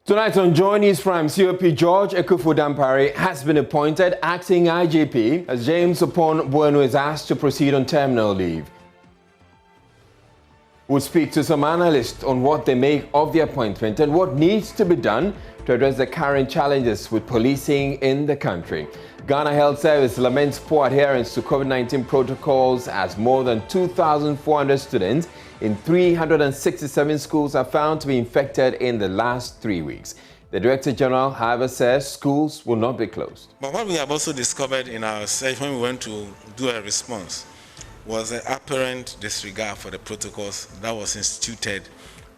Tonight on Joy News Prime, COP George Ekufu Dampare has been appointed acting IGP as James Opon Bueno is asked to proceed on terminal leave. We'll speak to some analysts on what they make of the appointment and what needs to be done to address the current challenges with policing in the country. Ghana Health Service laments poor adherence to COVID-19 protocols as more than 2,400 students in 367 schools are found to be infected in the last 3 weeks. The Director General, however, says schools will not be closed. But what we have also discovered in our search when we went to do a response was an apparent disregard for the protocols that was instituted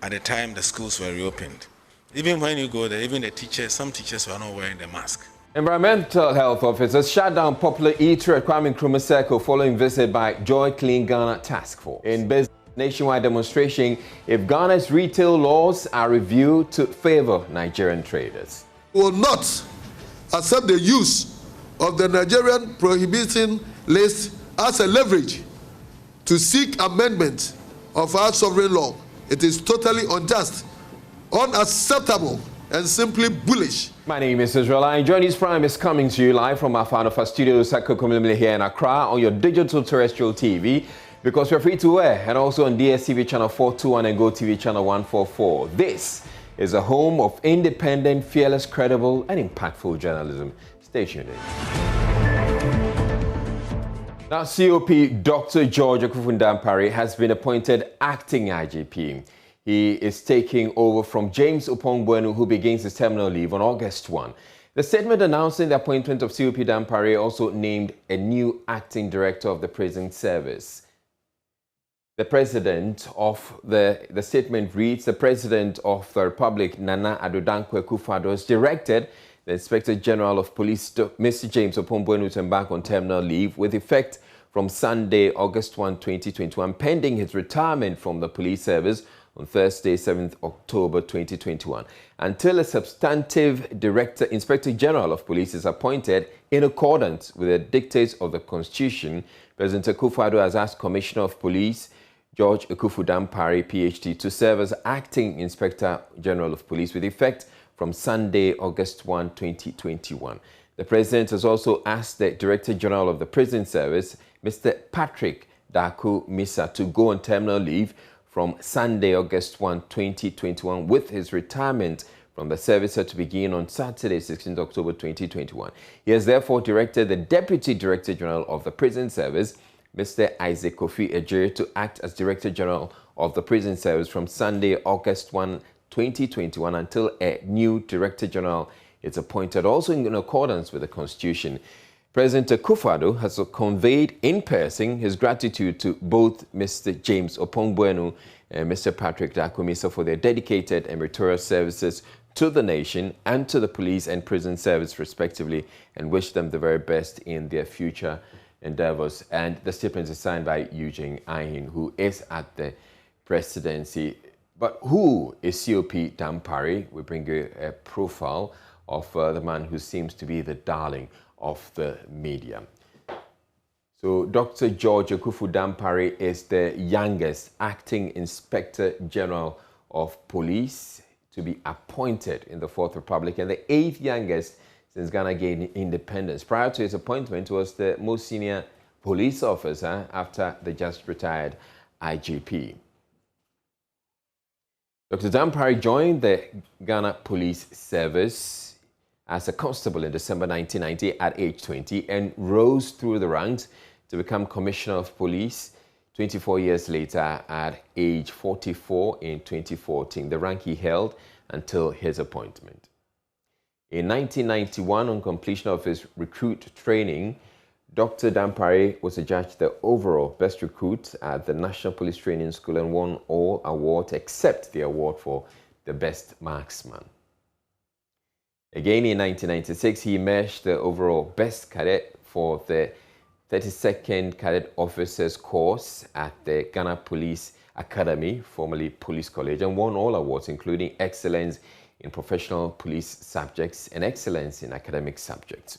at the time the schools were reopened. Even when you go there, even the teachers, some teachers were not wearing the mask. Environmental health officers shut down popular eatery at Kwame Nkrumah Circle following visit by Joy Clean Ghana Task Force. In business nationwide demonstration, if Ghana's retail laws are reviewed to favor Nigerian traders. We will not accept the use of the Nigerian prohibition list as a leverage to seek amendment of our sovereign law. It is totally unjust, unacceptable, and simply bullish. My name is Israel. And Joy News Prime is coming to you live from our Fanofa studios at Kokomlemle here in Accra on your digital terrestrial TV, because we're free to air, and also on DSTV channel 421 and GoTV channel 144. This is a home of independent, fearless, credible, and impactful journalism. Stay tuned in. Now, COP Dr. George Ekufu Dampare has been appointed acting IGP. He is taking over from James Opon Bueno, who begins his terminal leave on August 1. The statement announcing the appointment of COP Dampare also named a new acting director of the prison service. The president of the statement reads, the President of the Republic, Nana Addo Dankwa Akufo-Addo, has directed the Inspector General of Police, Mr. James Opon Bueno, to embark on terminal leave with effect from Sunday, August 1, 2021, pending his retirement from the police service on Thursday, 7th October 2021, until a substantive Inspector General of Police is appointed in accordance with the dictates of the Constitution. President Akufo-Addo has asked Commissioner of Police George Ekufu Dampare, PhD, to serve as acting Inspector General of Police with effect from Sunday, August 1, 2021. The President has also asked the Director General of the Prison Service, Mr. Patrick Daku Misa, to go on terminal leave from Sunday, August 1, 2021, with his retirement from the service set to begin on Saturday, 16th October 2021. He has therefore directed the Deputy Director General of the Prison Service, Mr. Isaac Kofi Ejire, to act as Director General of the Prison Service from Sunday, August 1, 2021, until a new Director General is appointed, also in accordance with the Constitution. President Akufo-Addo has conveyed in person his gratitude to both Mr. James Opon Bueno and Mr. Patrick Daku Misa for their dedicated and meritorious services to the nation and to the police and prison service respectively, and wish them the very best in their future endeavors. And the statement is signed by Eugene Ahin, who is at the presidency. But who is COP Dampare? We bring you a profile of the man who seems to be the darling of the media. So Dr. George Ekufu Dampare is the youngest acting Inspector General of Police to be appointed in the Fourth Republic, and the 8th youngest since Ghana gained independence. Prior to his appointment, was the most senior police officer after the just retired IGP. Dr. Dampare joined the Ghana Police Service as a constable in December 1990 at age 20 and rose through the ranks to become Commissioner of Police 24 years later at age 44 in 2014, the rank he held until his appointment. In 1991, on completion of his recruit training, Dr. Dampare was adjudged the overall best recruit at the National Police Training School and won all awards except the award for the best marksman. Again, in 1996, he emerged the overall best cadet for the 32nd Cadet Officers course at the Ghana Police Academy, formerly Police College, and won all awards, including excellence in professional police subjects and excellence in academic subjects.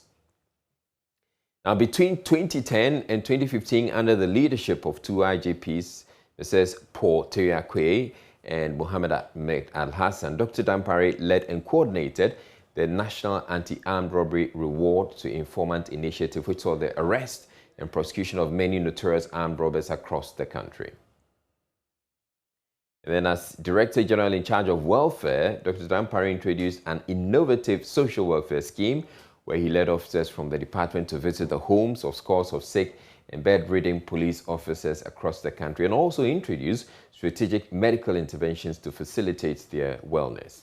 Now, between 2010 and 2015, under the leadership of two IGPs, Mrs. Paul Teriakwe and Mohammed Ahmed Al-Hassan. Dr. Dampare led and coordinated the National Anti-Armed Robbery Reward to Informant Initiative, which saw the arrest and prosecution of many notorious armed robbers across the country. And then as Director General in charge of welfare, Dr. Dampare introduced an innovative social welfare scheme where he led officers from the department to visit the homes of scores of sick and bedridden police officers across the country, and also introduced strategic medical interventions to facilitate their wellness.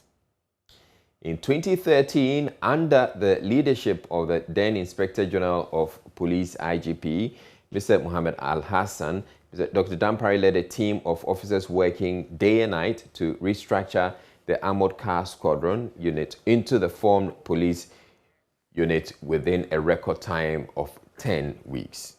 In 2013, under the leadership of the then Inspector General of Police, IGP, Mr. Mohammed Al-Hassan, Dr. Dampare led a team of officers working day and night to restructure the Armored Car Squadron unit into the formed police unit within a record time of 10 weeks.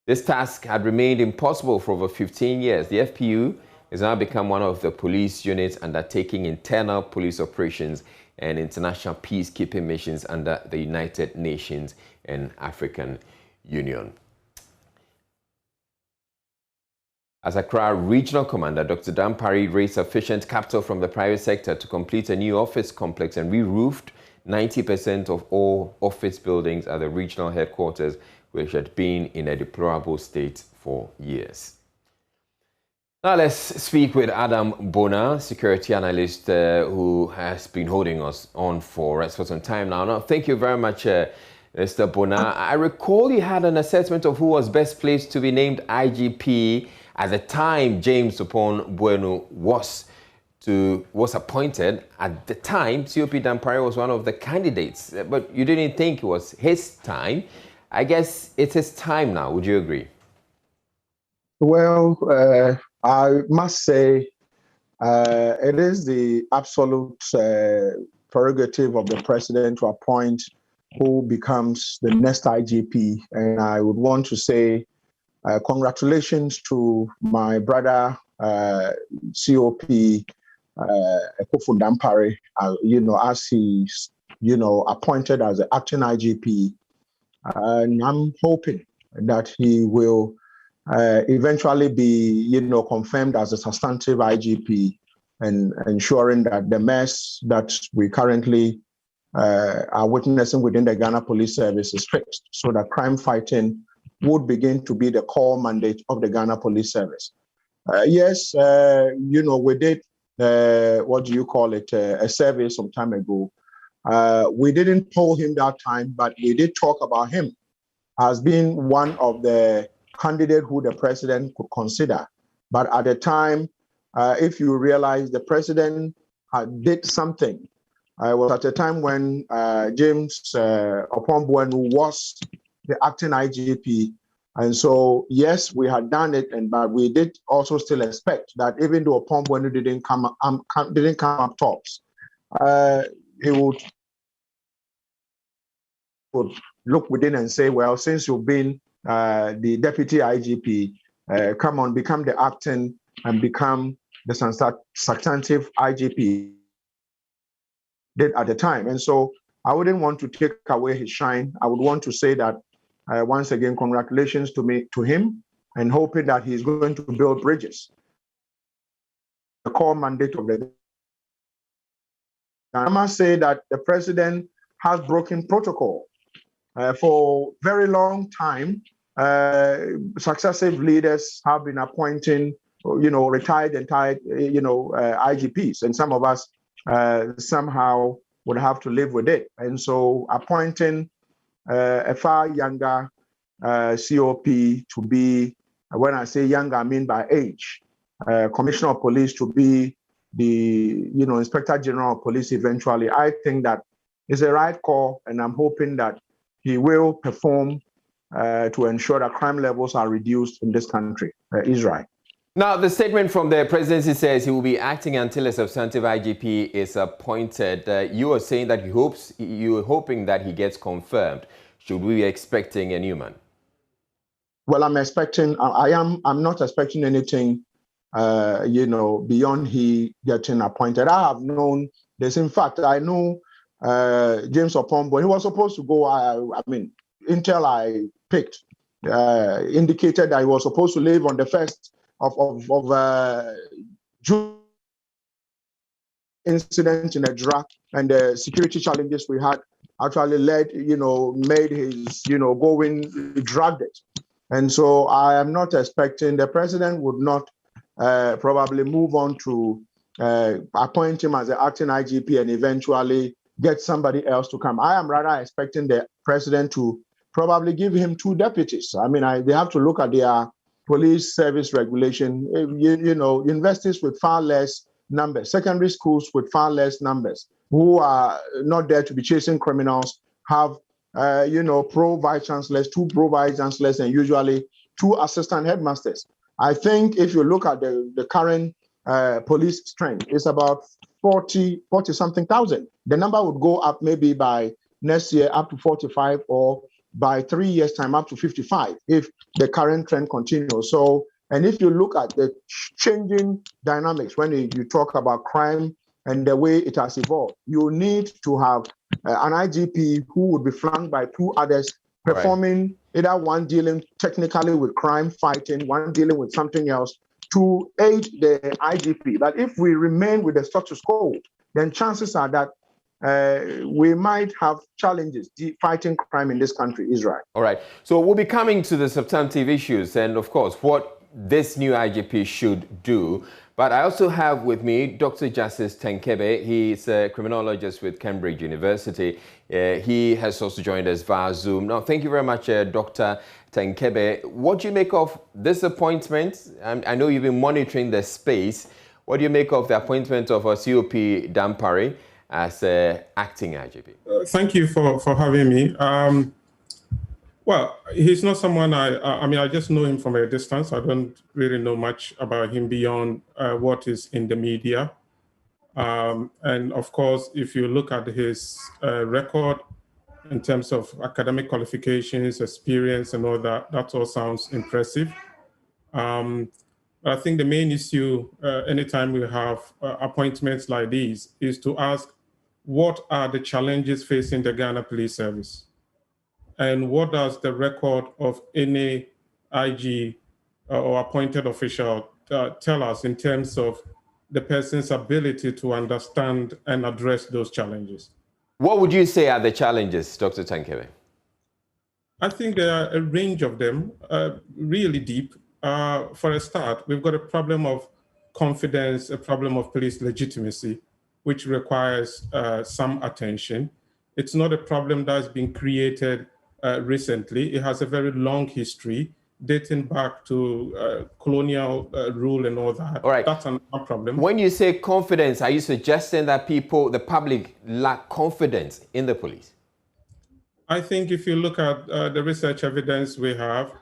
This task had remained impossible for over 15 years. The FPU has now become one of the police units undertaking internal police operations and international peacekeeping missions under the United Nations and African Union. As Accra Regional Commander, Dr. Dampare raised sufficient capital from the private sector to complete a new office complex and re-roofed 90% of all office buildings at the regional headquarters, which had been in a deplorable state for years. Now let's speak with Adam Bona, security analyst who has been holding us on for some time now. Now, thank you very much, Mr. Bona. I recall you had an assessment of who was best placed to be named IGP at the time James Upon Bueno was appointed. At the time, COP Dampare was one of the candidates, but you didn't think it was his time. I guess it's his time now. Would you agree? Well, I must say it is the absolute prerogative of the president to appoint who becomes the next IGP. And I would want to say congratulations to my brother, COP Ekufun Dampare, as he's, appointed as the acting IGP. And I'm hoping that he will eventually be, confirmed as a substantive IGP, and ensuring that the mess that we currently are witnessing within the Ghana Police Service is fixed, so that crime fighting would begin to be the core mandate of the Ghana Police Service. Yes, we did, a survey some time ago. We didn't poll him that time, but we did talk about him as being one of the candidates who the president could consider. But at the time, if you realize the president did something, it was at a time when James Upon Bueno was the acting IGP. And so, yes, we had done it, but we did also still expect that even though Upon Bueno didn't come up tops, he would look within and say, well, since you've been the deputy IGP, come on, become the acting and become the substantive IGP did at the time. And so I wouldn't want to take away his shine. I would want to say that once again, congratulations to him, and hoping that he's going to build bridges. The core mandate of the... I must say that the president has broken protocol. For a very long time, successive leaders have been appointing, retired and tired, IGPs, and some of us somehow would have to live with it. And so appointing a far younger COP to be, when I say younger, I mean by age, Commissioner of Police to be the, Inspector General of Police eventually, I think that is a right call, and I'm hoping that he will perform to ensure that crime levels are reduced in this country, Israel. Now, the statement from the presidency says he will be acting until a substantive IGP is appointed. You are saying that you are hoping that he gets confirmed. Should we be expecting a new man? Well, I'm not expecting anything, beyond he getting appointed. I have known this. In fact, I know James Upon Bueno, he was supposed to go, Intel I picked indicated that he was supposed to leave on the 1st of incident in a drug and the security challenges we had actually made his, dragged it. And so I am not expecting the president would not probably move on to appoint him as the acting IGP and eventually get somebody else to come. I am rather expecting the president to probably give him 2 deputies. I mean, they have to look at their police service regulation. Universities with far less numbers, secondary schools with far less numbers, who are not there to be chasing criminals, have pro vice chancellors, 2 pro vice chancellors, and usually 2 assistant headmasters. I think if you look at the current police strength, it's about 40 something thousand. The number would go up maybe by next year up to 45, or by 3 years' time up to 55 if the current trend continues. So, and if you look at the changing dynamics when you talk about crime and the way it has evolved, you need to have an IGP who would be flanked by 2 others performing either one dealing technically with crime fighting, one dealing with something else to aid the IGP. But if we remain with the status quo, then chances are that we might have challenges fighting crime in this country, Israel. All right. So we'll be coming to the substantive issues and, of course, what this new IGP should do. But I also have with me Dr. Justice Tenkebe. He's a criminologist with Cambridge University. He has also joined us via Zoom. Now, thank you very much, Dr. Tenkebe. What do you make of this appointment? I know you've been monitoring the space. What do you make of the appointment of COP Dampare as acting IGP? Thank you for having me. Well, he's not someone I just know him from a distance. I don't really know much about him beyond what is in the media. And of course, if you look at his record in terms of academic qualifications, experience, and all that, that all sounds impressive. I think the main issue anytime we have appointments like these is to ask, what are the challenges facing the Ghana Police Service? And what does the record of any IG or appointed official tell us in terms of the person's ability to understand and address those challenges? What would you say are the challenges, Dr. Tenkebe? I think there are a range of them, really deep. For a start, we've got a problem of confidence, a problem of police legitimacy, which requires some attention. It's not a problem that's been created recently. It has a very long history dating back to colonial rule and all that. All right. That's another problem. When you say confidence, are you suggesting that the public lack confidence in the police? I think if you look at the research evidence we have,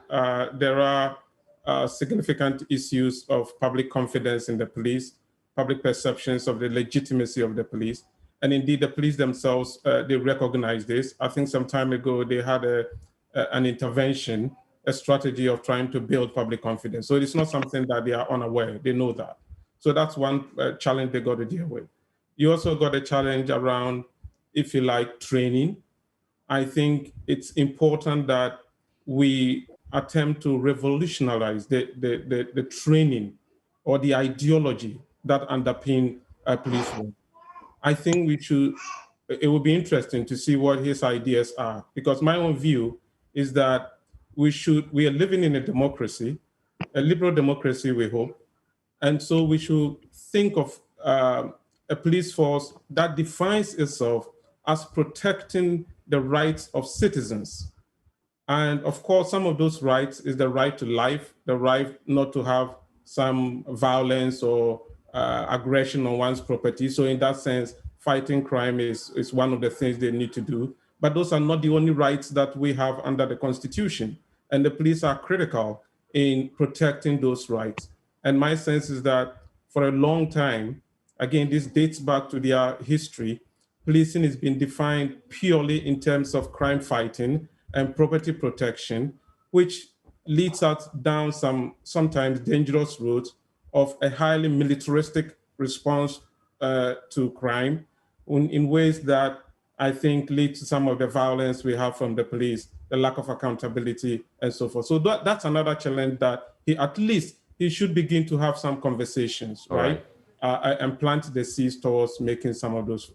there are significant issues of public confidence in the police, public perceptions of the legitimacy of the police. And indeed, the police themselves, they recognize this. I think some time ago, they had an intervention, a strategy of trying to build public confidence. So it's not something that they are unaware, they know that. So that's one challenge they got to deal with. You also got a challenge around, if you like, training. I think it's important that we attempt to revolutionize the training or the ideology that underpin police work. I think it would be interesting to see what his ideas are, because my own view is that we are living in a democracy, a liberal democracy, we hope. And so we should think of a police force that defines itself as protecting the rights of citizens. And of course, some of those rights is the right to life, the right not to have some violence or aggression on one's property. So in that sense, fighting crime is one of the things they need to do. But those are not the only rights that we have under the Constitution. And the police are critical in protecting those rights. And my sense is that for a long time, again, this dates back to their history, policing has been defined purely in terms of crime fighting and property protection, which leads us down sometimes dangerous roads of a highly militaristic response to crime in ways that I think lead to some of the violence we have from the police, the lack of accountability and so forth. So that's another challenge that he should begin to have some conversations, right? and plant the seeds towards making some of those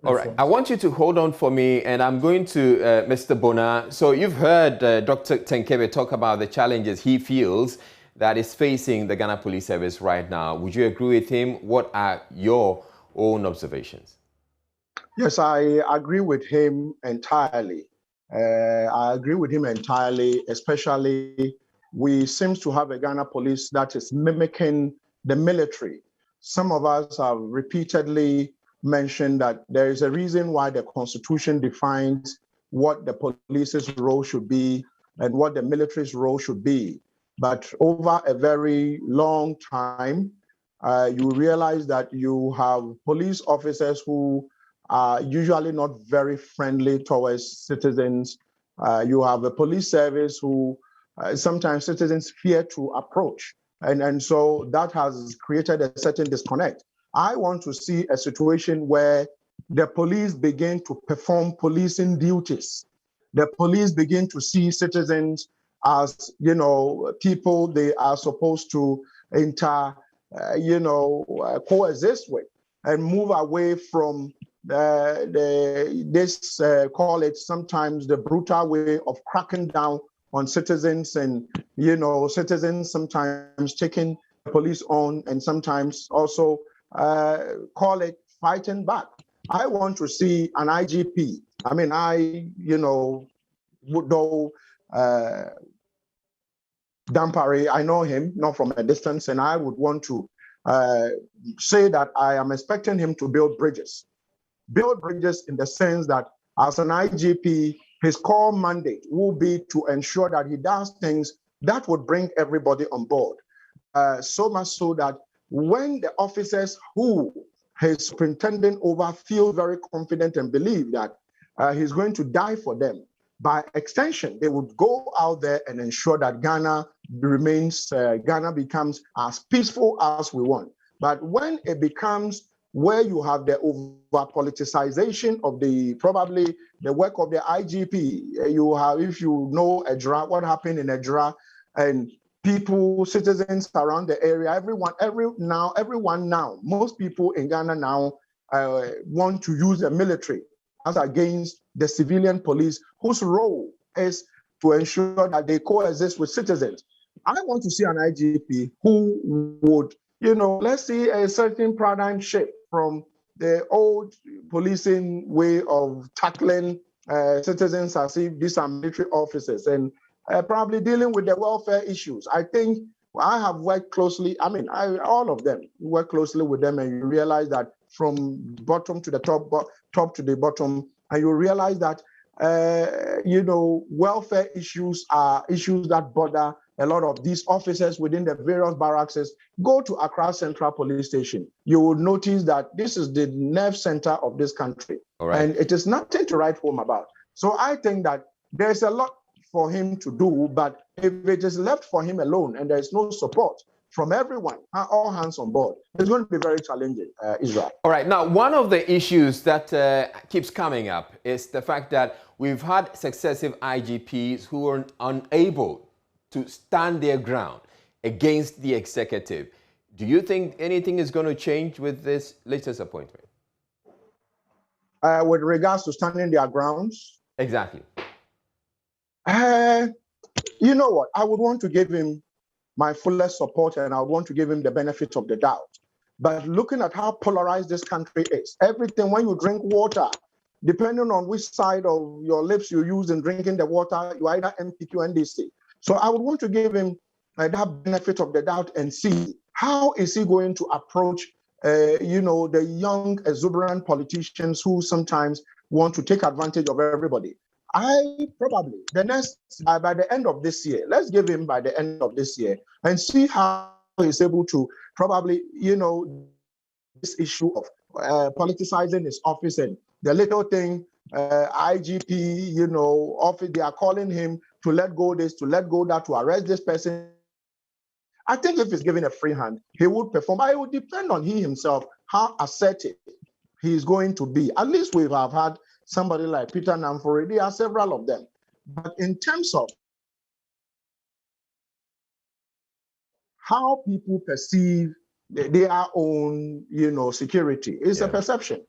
All right, I want you to hold on for me, and I'm going to Mr. Bona. So you've heard Dr. Tenkebe talk about the challenges he feels that is facing the Ghana Police Service right now. Would you agree with him? What are your own observations? Yes, I agree with him entirely. I agree with him entirely, especially we seem to have a Ghana police that is mimicking the military. Some of us have repeatedly mentioned that there is a reason why the Constitution defines what the police's role should be and what the military's role should be. But over a very long time, you realize that you have police officers who are usually not very friendly towards citizens. You have a police service who sometimes citizens fear to approach. And so that has created a certain disconnect. I want to see a situation where the police begin to perform policing duties. The police begin to see citizens as, people they are supposed to coexist with, and move away from call it sometimes the brutal way of cracking down on citizens, and citizens sometimes taking the police on, and sometimes also call it fighting back. I want to see an IGP. I mean, though Dampare, I know him not from a distance, and I would want to say that I am expecting him to build bridges. Build bridges in the sense that as an IGP, his core mandate will be to ensure that he does things that would bring everybody on board. So much so that when the officers who he's superintending over feel very confident and believe that he's going to die for them, by extension, they would go out there and ensure that Ghana becomes as peaceful as we want. But when it becomes where you have the over-politicization of probably the work of the IGP, you have, if you know Ejura, what happened in Ejura, and citizens around the area, everyone now, most people in Ghana now want to use the military as against the civilian police, whose role is to ensure that they coexist with citizens. I want to see an IGP who would, let's see a certain paradigm shift from the old policing way of tackling citizens as if these are military officers, and probably dealing with the welfare issues. I think I have worked closely, all of them, work closely with them, and you realize that from bottom to the top to the bottom, and you realize that, welfare issues are issues that bother a lot of these officers within the various barracks. Go to Accra Central Police Station. You will notice that this is the nerve center of this country. All right. And it is nothing to write home about. So I think that there's a lot for him to do, but if it is left for him alone and there's no support from everyone, all hands on board, it's going to be very challenging, Israel. All right. Now, one of the issues that keeps coming up is the fact that we've had successive IGPs who are unable to stand their ground against the executive. Do you think anything is going to change with this latest appointment? With regards to standing their grounds? Exactly. You know what? I would want to give him my fullest support, and I would want to give him the benefit of the doubt. But looking at how polarized this country is, everything, when you drink water, depending on which side of your lips you use in drinking the water, you either MPQ or NDC. So I would want to give him that benefit of the doubt and see how is he going to approach, the young, exuberant politicians who sometimes want to take advantage of everybody. I probably, by the end of this year, let's give him by the end of this year and see how he's able to probably, this issue of politicizing his office and the little thing, IGP, office, they are calling him to let go this, to let go that, to arrest this person. I think if he's given a free hand, he would perform. But it would depend on he himself, how assertive he's going to be. At least we have had somebody like Peter Namfori. There are several of them. But in terms of how people perceive their own, security. It's a perception.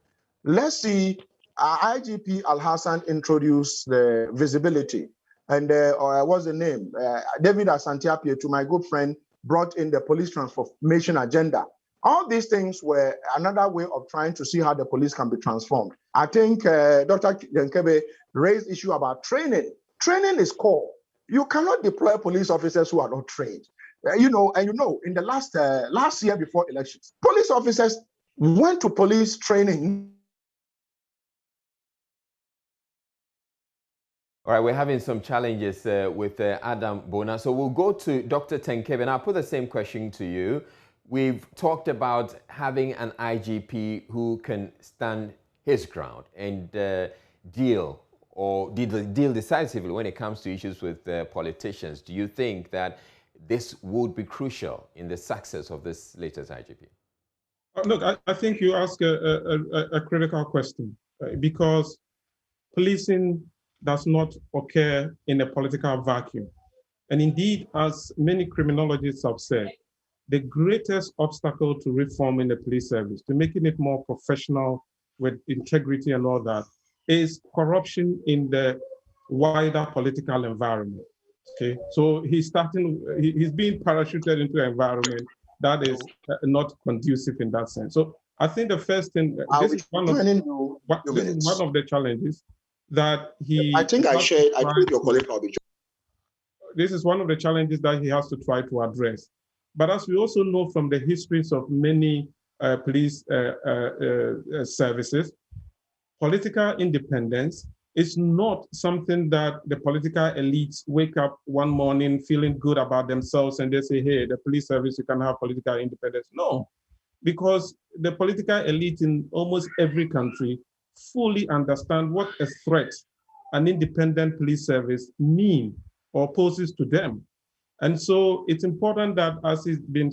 Let's see, IGP Al-Hassan introduced the visibility. And what's the name? David Asante-Appiah, to my good friend, brought in the police transformation agenda. All these things were another way of trying to see how the police can be transformed. I think Dr. Tenkebe raised issue about training. Training is core. You cannot deploy police officers who are not trained. In the last year before elections, police officers went to police training. All right, we're having some challenges with Adam Bona. So we'll go to Dr. Tenkebe, and I'll put the same question to you. We've talked about having an IGP who can stand his ground and deal decisively when it comes to issues with politicians. Do you think that this would be crucial in the success of this latest IGP? Look, I think you ask a critical question, right? Because policing does not occur in a political vacuum. And indeed, as many criminologists have said, the greatest obstacle to reforming the police service, to making it more professional with integrity and all that, is corruption in the wider political environment. Okay, so he's being parachuted into an environment that is not conducive in that sense. So I think the first thing, this is one of the challenges that he... I think I told your colleague I'll be... This is one of the challenges that he has to try to address. But as we also know from the histories of many police services, political independence is not something that the political elites wake up one morning feeling good about themselves and they say, hey, the police service, you can have political independence. No, because the political elite in almost every country fully understand what a threat an independent police service means or poses to them. And so it's important that, as has been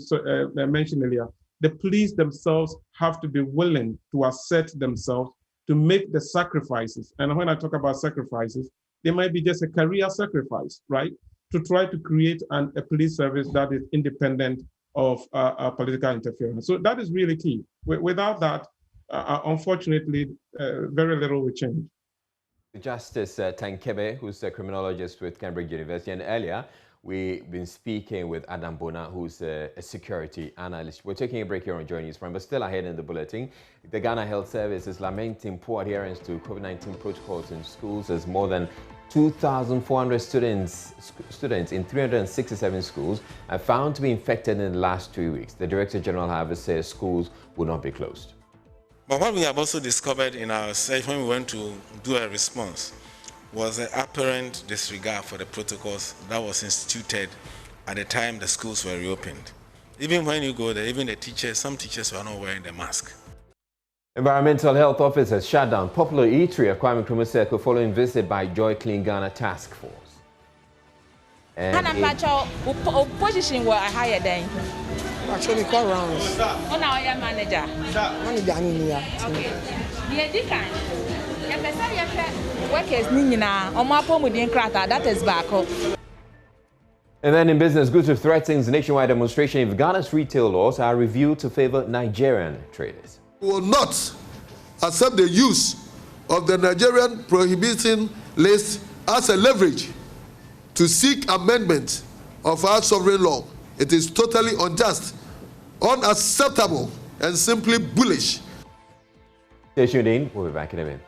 mentioned earlier, the police themselves have to be willing to assert themselves to make the sacrifices. And when I talk about sacrifices, they might be just a career sacrifice, right? To try to create a police service that is independent of political interference. So that is really key. Without that, unfortunately, very little will change. Justice Tenkebe, who's a criminologist with Cambridge University, and earlier we've been speaking with Adam Bona, who's a security analyst. We're taking a break here on Joy News Prime, but still ahead in the bulletin. The Ghana Health Service is lamenting poor adherence to COVID-19 protocols in schools, as more than 2,400 students in 367 schools are found to be infected in the last 2 weeks. The Director General, however, says schools will not be closed. But what we have also discovered in our search when we went to do a response was the apparent disregard for the protocols that was instituted at the time the schools were reopened. Even when you go there, even the teachers, some teachers were not wearing the mask. Environmental health officers shut down popular eatery at Kwame Nkrumah Circle following visit by Joy Clean Ghana Task Force. And position were higher than actually call rounds. On our manager. Okay. Workers that is back up. And then in business, Gutu threatens nationwide demonstration if Ghana's retail laws are reviewed to favor Nigerian traders. We will not accept the use of the Nigerian prohibition list as a leverage to seek amendment of our sovereign law. It is totally unjust, unacceptable, and simply bullish. Stay tuned in. We'll be back in a minute.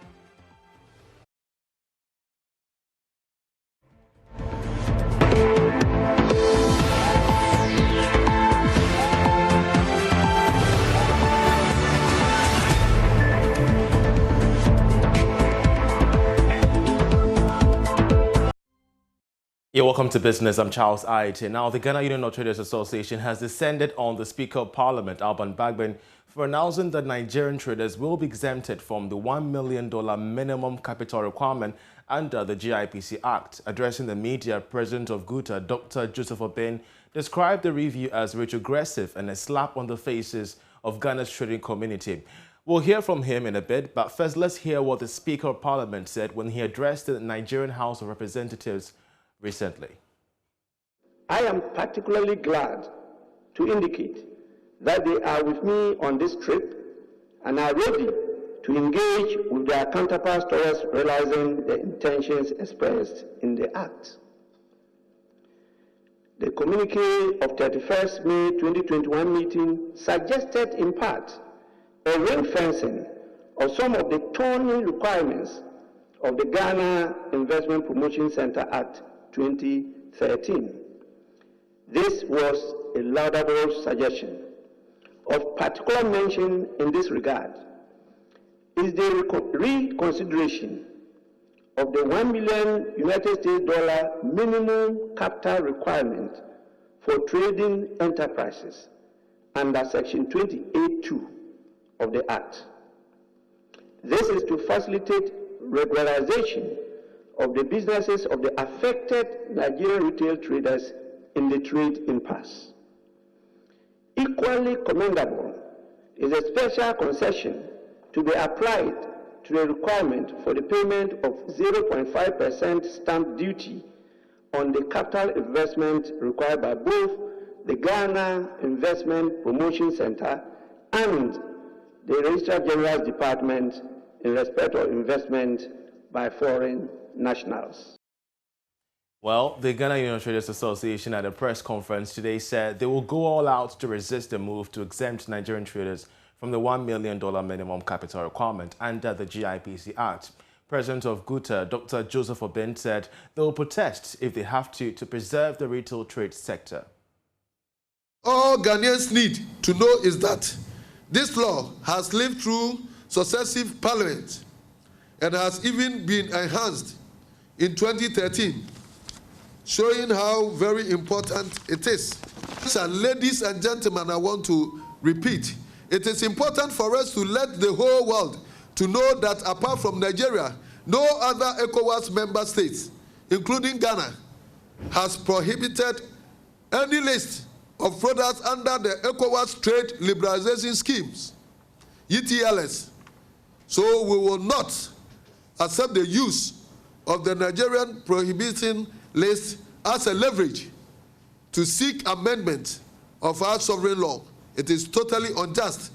Yeah, welcome to Business. I'm Charles Aite. Now, the Ghana Union of Traders Association has descended on the Speaker of Parliament, Alban Bagbin, for announcing that Nigerian traders will be exempted from the $1 million minimum capital requirement under the GIPC Act. Addressing the media, President of GUTA, Dr. Joseph Obeng, described the review as retrogressive and a slap on the faces of Ghana's trading community. We'll hear from him in a bit, but first let's hear what the Speaker of Parliament said when he addressed the Nigerian House of Representatives recently. I am particularly glad to indicate that they are with me on this trip and are ready to engage with their counterparts towards realizing the intentions expressed in the Act. The communique of 31st May 2021 meeting suggested in part a ring fencing of some of the thorny requirements of the Ghana Investment Promotion Center Act 2013. This was a laudable suggestion. Of particular mention in this regard is the reconsideration of the $1 million United States minimum capital requirement for trading enterprises under Section 28(2) of the Act. This is to facilitate regularization of the businesses of the affected Nigerian retail traders in the trade impasse. Equally commendable is a special concession to be applied to the requirement for the payment of 0.5% stamp duty on the capital investment required by both the Ghana Investment Promotion Center and the Registrar General's Department in respect of investment by foreign nationals. Well, the Ghana Union Traders Association at a press conference today said they will go all out to resist the move to exempt Nigerian traders from the $1 million minimum capital requirement under the GIPC Act. President of GUTA, Dr. Joseph Obin, said they will protest if they have to preserve the retail trade sector. All Ghanaians need to know is that this law has lived through successive parliaments and has even been enhanced in 2013, showing how very important it is. And ladies and gentlemen, I want to repeat, it is important for us to let the whole world to know that apart from Nigeria, no other ECOWAS member states, including Ghana, has prohibited any list of products under the ECOWAS trade liberalization schemes, ETLS. So we will not accept the use of the Nigerian prohibition list as a leverage to seek amendment of our sovereign law. It is totally unjust,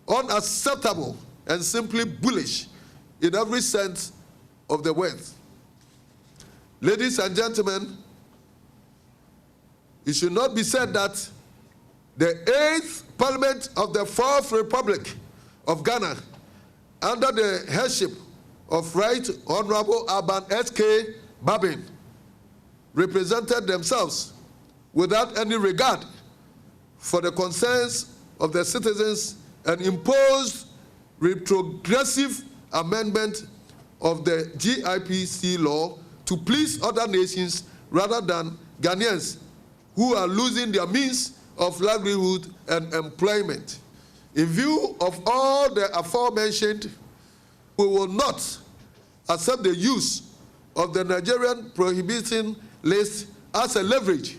unacceptable, and simply bullish in every sense of the word. Ladies and gentlemen, it should not be said that the 8th Parliament of the 4th Republic of Ghana, under the headship of Right Honorable Alban S.K. Babin, represented themselves without any regard for the concerns of the citizens and imposed retrogressive amendment of the GIPC law to please other nations rather than Ghanaians who are losing their means of livelihood and employment. In view of all the aforementioned, we will not accept the use of the Nigerian prohibition list as a leverage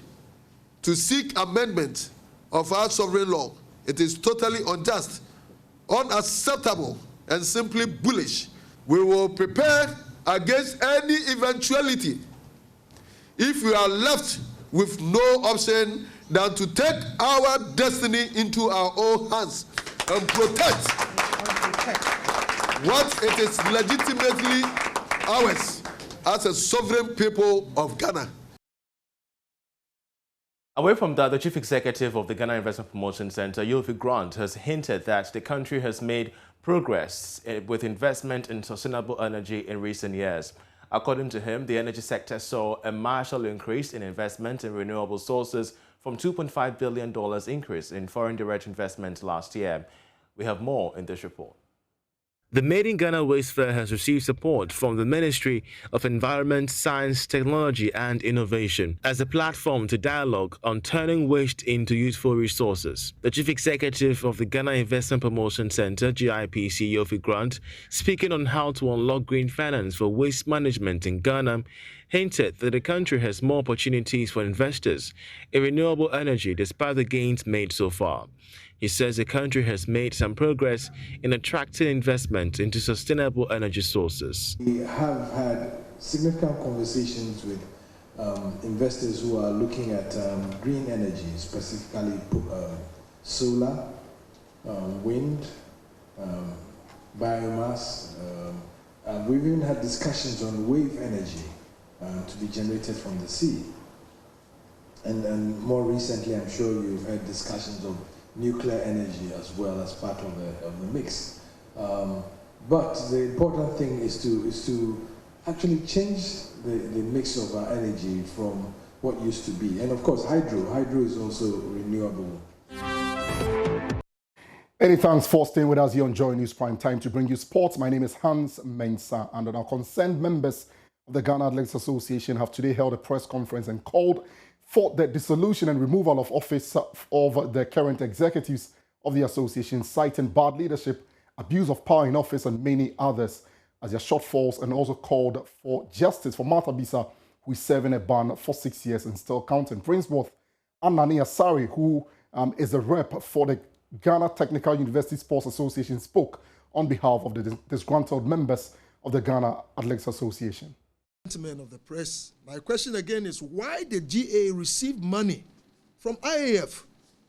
to seek amendment of our sovereign law. It is totally unjust, unacceptable, and simply bullish. We will prepare against any eventuality if we are left with no option than to take our destiny into our own hands and protect what it is legitimately ours as a sovereign people of Ghana. Away from that, the Chief Executive of the Ghana Investment Promotion Center, Yofi Grant, has hinted that the country has made progress with investment in sustainable energy in recent years. According to him, the energy sector saw a marginal increase in investment in renewable sources from $2.5 billion increase in foreign direct investment last year. We have more in this report. The Made in Ghana Waste Fair has received support from the Ministry of Environment, Science, Technology and Innovation as a platform to dialogue on turning waste into useful resources. The Chief Executive of the Ghana Investment Promotion Center, GIPC, Yofi Grant, speaking on how to unlock green finance for waste management in Ghana, hinted that the country has more opportunities for investors in renewable energy despite the gains made so far. He says the country has made some progress in attracting investment into sustainable energy sources. We have had significant conversations with investors who are looking at green energy, specifically solar, wind, biomass. We've even had discussions on wave energy to be generated from the sea. And more recently, I'm sure you've heard discussions of nuclear energy as well as part of the mix. But the important thing is to actually change the mix of our energy from what used to be. And of course, hydro is also renewable. Many thanks for staying with us here on Joy News Prime Time to bring you sports. My name is Hans Mensah, and our concerned members of the Ghana Athletics Association have today held a press conference and called for the dissolution and removal of office of the current executives of the association, citing bad leadership, abuse of power in office, and many others as their shortfalls, and also called for justice for Martha Bisa, who is serving a ban for 6 years and still counting. Prince Worth Anani Asari, who is a rep for the Ghana Technical University Sports Association, spoke on behalf of the disgruntled members of the Ghana Athletics Association. Gentlemen of the press, my question again is, why did GA receive money from IAF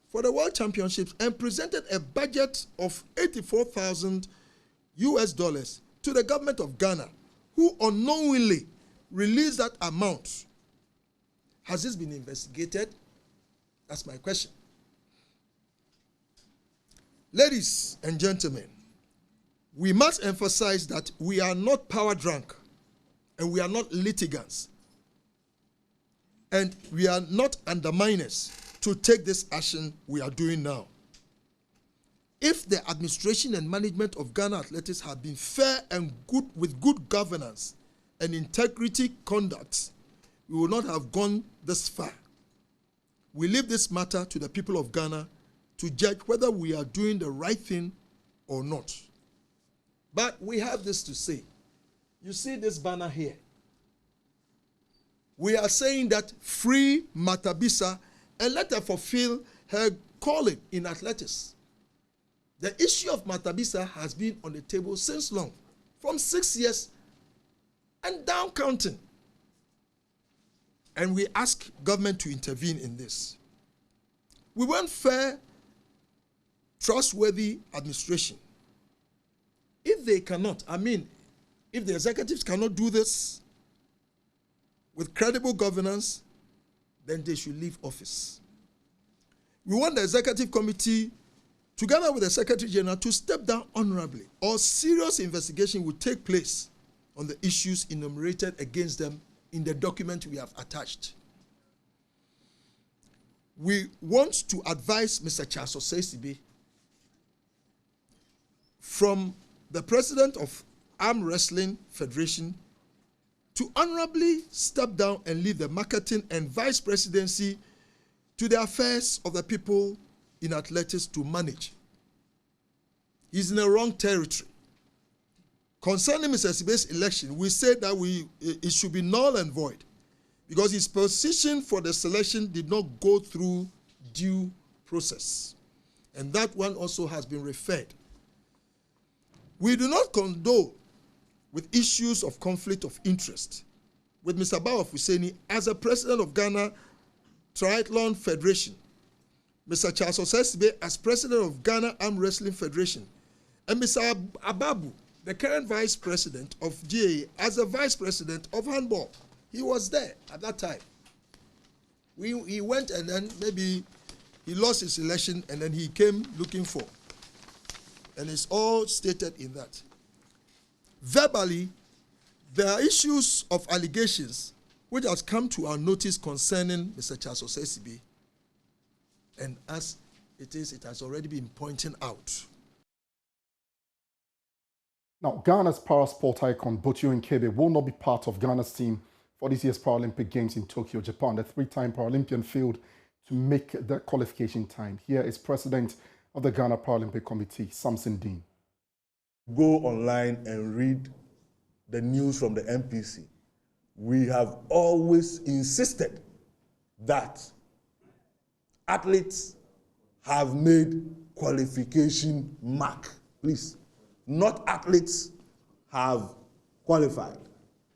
for the World Championships and presented a budget of $84,000 to the government of Ghana, who unknowingly released that amount? Has this been investigated? That's my question. Ladies and gentlemen, we must emphasize that we are not power drunk and we are not litigants and we are not underminers to take this action we are doing now. If the administration and management of Ghana Athletics had been fair and good with good governance and integrity conduct, we would not have gone this far. We leave this matter to the people of Ghana to judge whether we are doing the right thing or not. But we have this to say. You see this banner here? We are saying that free Martha Bisa and let her fulfill her calling in athletics. The issue of Martha Bisa has been on the table since long, from 6 years and down counting. And we ask government to intervene in this. We want fair, trustworthy administration. If they cannot, if the executives cannot do this with credible governance, then they should leave office. We want the executive committee, together with the Secretary General, to step down honorably, or serious investigation will take place on the issues enumerated against them in the document we have attached. We want to advise Mr. Charles Osei Sibe, from the president of Arm Wrestling Federation, to honorably step down and leave the marketing and vice presidency to the affairs of the people in athletics to manage. He's in the wrong territory. Concerning Mr. Sibe's election, we said that it should be null and void because his position for the selection did not go through due process. And that one also has been referred. We do not condone with issues of conflict of interest with Mr. Bawa Fuseni as a president of Ghana Triathlon Federation, Mr. Charles Osei Sibe as president of Ghana Arm Wrestling Federation, and Mr. Ababu, the current vice president of GA, as the vice president of handball. He was there at that time. He went and then maybe he lost his election and then he came looking for. And it's all stated in that. Verbally, there are issues of allegations which has come to our notice concerning Mr. Charles Osei Sibe. And as it has already been pointed out. Now, Ghana's parasport icon Botio Nkebe will not be part of Ghana's team for this year's Paralympic Games in Tokyo, Japan. The three-time Paralympian failed to make the qualification time. Here is President of the Ghana Paralympic Committee, Samson Dean. Go online and read the news from the MPC. We have always insisted that athletes have made qualification mark. Please, not athletes have qualified.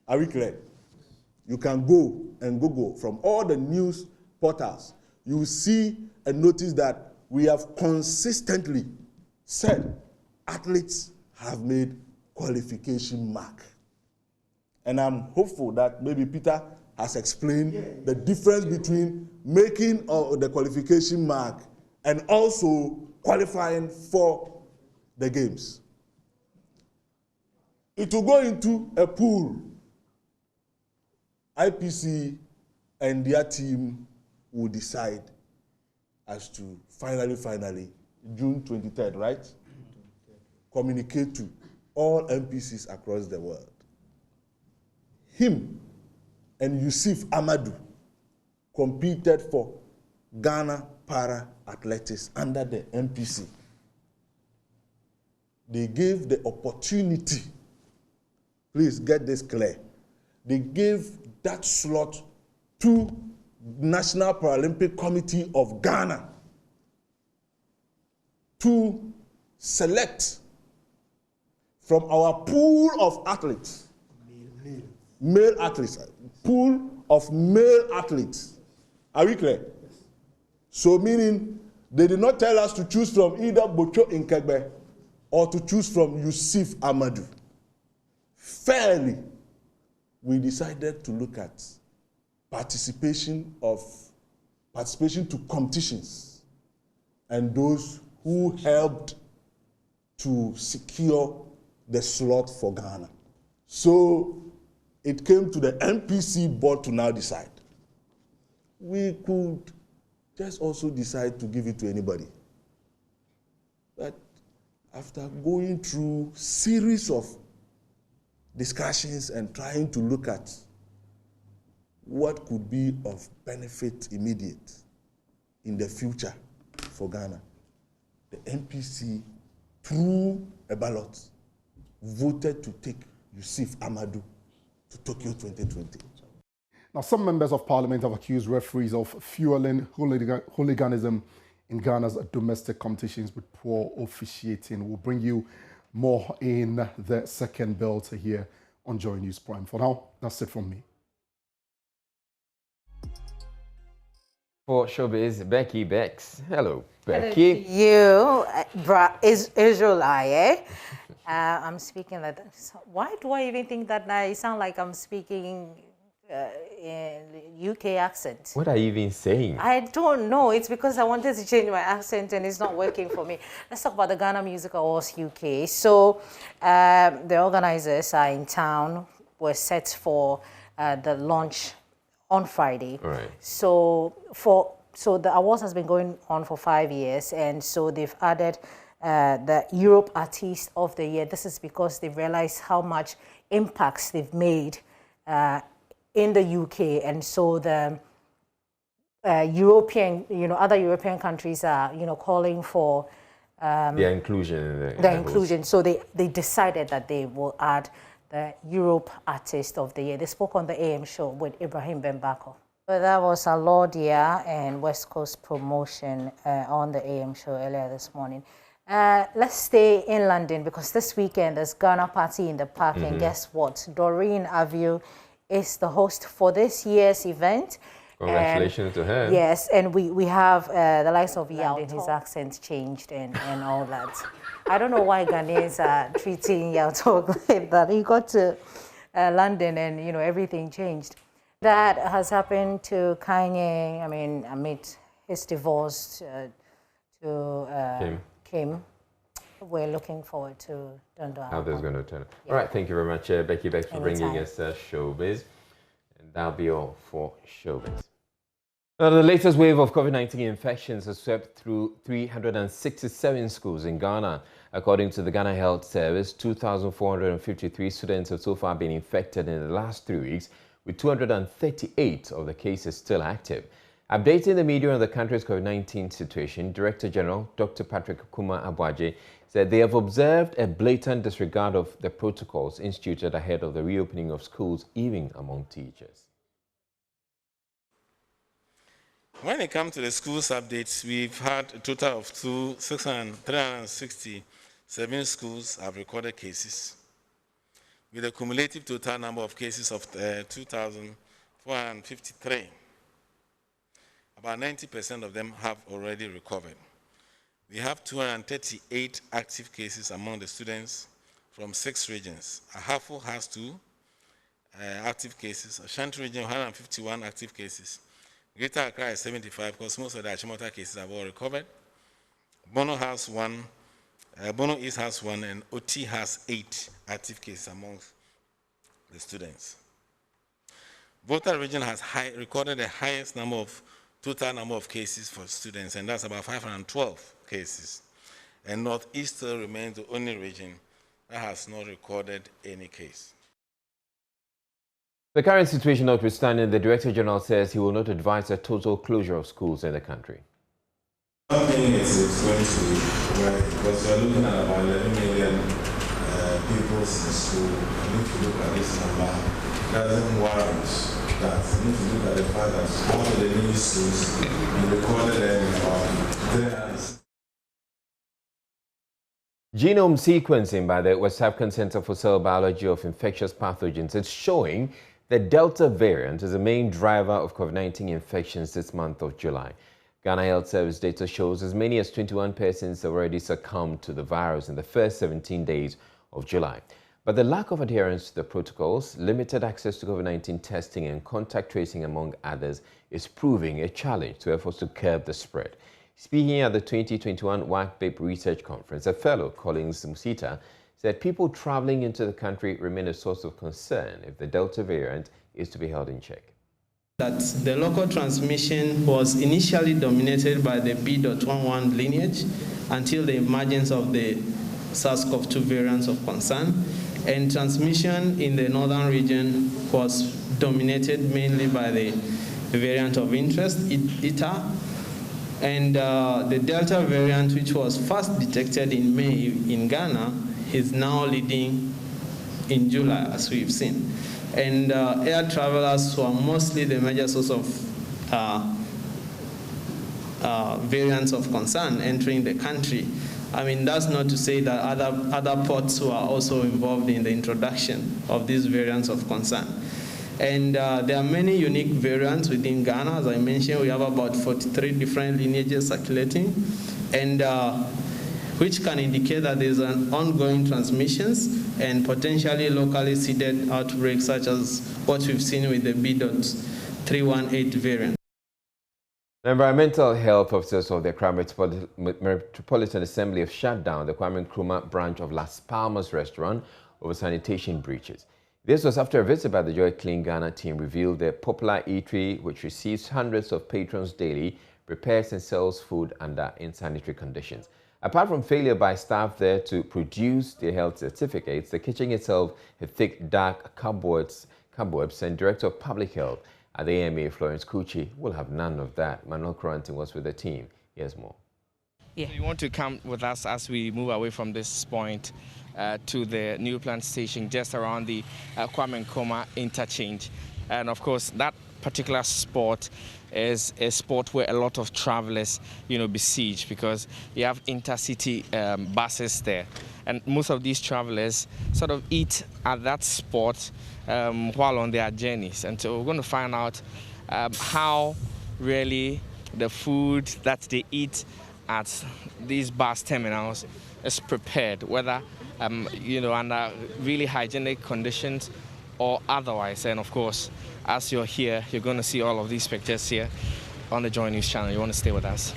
Are we clear? You can go and Google from all the news portals. You will see and notice that we have consistently said athletes have made qualification mark. And I'm hopeful that maybe Peter has explained the difference between making the qualification mark and also qualifying for the games. It will go into a pool. IPC and their team will decide as to finally, June 23rd, right? Communicate to all MPCs across the world. Him and Yusuf Amadou competed for Ghana Para Athletics under the MPC. They gave the opportunity, please get this clear, they gave that slot to National Paralympic Committee of Ghana to select from our pool of athletes, male athletes, pool of male athletes. Are we clear? So meaning they did not tell us to choose from either Bocho Nkegbe or to choose from Yusuf Amadou. Fairly, we decided to look at participation to competitions and those who helped to secure the slot for Ghana. So it came to the MPC board to now decide. We could just also decide to give it to anybody. But after going through series of discussions and trying to look at what could be of benefit immediate in the future for Ghana, the MPC, through a ballot, voted to take Yusuf Amadou to Tokyo 2020. Now, some members of parliament have accused referees of fueling hooliganism in Ghana's domestic competitions with poor officiating. We'll bring you more in the second belt here on Joy News Prime. For now, that's it from me. For Showbiz, Becky Bex. Hello, Becky. Hello to you, Israel Aye. I'm speaking like that. Why do I even think that I sound like I'm speaking in UK accent? What are you even saying? I don't know. It's because I wanted to change my accent and it's not working for me. Let's talk about the Ghana Music Awards UK. So the organizers are in town. We're set for the launch on Friday. Right. So the awards has been going on for 5 years, and so they've added the Europe Artist of the Year. This is because they've realized how much impacts they've made in the UK, and so the European, other European countries are, calling for their inclusion. Their inclusion. So they decided that they will add the Europe Artist of the Year. They spoke on the AM show with Ibrahim Bembako. So that was Alodia and West Coast Promotion on the AM show earlier this morning. Let's stay in London because this weekend there's Ghana Party in the Park, and guess what? Doreen Avio is the host for this year's event. Congratulations to her. Yes, and we have the likes of Yao, his accent changed and all that. I don't know why Ghanaians are treating Yao Talk like that. He got to London and, everything changed. That has happened to Kanye, amid his divorce to Kim. We're looking forward to how this is going to turn out. Yeah. All right, thank you very much, Becky Bex, for Anytime. bringing us Showbiz. And that'll be all for Showbiz. Now, the latest wave of COVID-19 infections has swept through 367 schools in Ghana. According to the Ghana Health Service, 2,453 students have so far been infected in the last 3 weeks, with 238 of the cases still active. Updating the media on the country's COVID-19 situation, Director General Dr. Patrick Kuma Abwaje said they have observed a blatant disregard of the protocols instituted ahead of the reopening of schools, even among teachers. When it comes to the schools updates, we've had a total of 367 schools have recorded cases, with a cumulative total number of cases of 2,453. About 90% of them have already recovered. We have 238 active cases among the students from 6 regions. Ahafo has 2 active cases. Ashanti region, 151 active cases. Greater Accra is 75 because most of the Achimota cases have all recovered. Bono has 1, Bono East has 1, and OT has 8 active cases amongst the students. Volta region has recorded the highest total number of cases for students, and that's about 512 cases. And Northeast still remains the only region that has not recorded any case. The current situation notwithstanding, the Director General says he will not advise a total closure of schools in the country. I don't think it's going to be right, because we're looking at about 11 million people in school. And if you look at this number, it doesn't warrant that. You need to look at the fact that all of the new schools be recorded and Genome sequencing by the West African Center for Cell Biology of Infectious Pathogens is showing the Delta variant is the main driver of COVID-19 infections this month of July. Ghana Health Service data shows as many as 21 persons have already succumbed to the virus in the first 17 days of July. But the lack of adherence to the protocols, limited access to COVID-19 testing and contact tracing, among others, is proving a challenge to efforts to curb the spread. Speaking at the 2021 WACBIP Research Conference, a fellow, Collins Musita, said people traveling into the country remain a source of concern if the Delta variant is to be held in check. That the local transmission was initially dominated by the B.11 lineage until the emergence of the SARS-CoV-2 variants of concern, and transmission in the northern region was dominated mainly by the variant of interest, Eta, and the Delta variant, which was first detected in May in Ghana, is now leading in July, as we've seen. And air travelers were mostly the major source of variants of concern entering the country. I mean, that's not to say that other ports were also involved in the introduction of these variants of concern. And there are many unique variants within Ghana. As I mentioned, we have about 43 different lineages circulating, and which can indicate that there's an ongoing transmissions and potentially locally seeded outbreaks, such as what we've seen with the B.318 variant. The environmental health officers of the Accra Metropolitan Assembly have shut down the Kwame Nkrumah branch of Las Palmas restaurant over sanitation breaches. This was after a visit by the Joy Clean Ghana team revealed the popular eatery, which receives hundreds of patrons daily, prepares and sells food under unsanitary conditions. Apart from failure by staff there to produce their health certificates, the kitchen itself had thick, dark cobwebs, and Director of Public Health at the AMA, Florence Kuchi, will have none of that. Manuel Corantin was with the team. Here's more. Yeah. So you want to come with us as we move away from this point to the new plant station just around the Kwame Nkrumah interchange. And of course, that particular spot is a spot where a lot of travelers, besiege, because you have intercity buses there. And most of these travelers sort of eat at that spot while on their journeys. And so we're going to find out how really the food that they eat at these bus terminals is prepared, whether under really hygienic conditions or otherwise. And of course, as you're here, you're going to see all of these pictures here on the Joy News channel. You want to stay with us.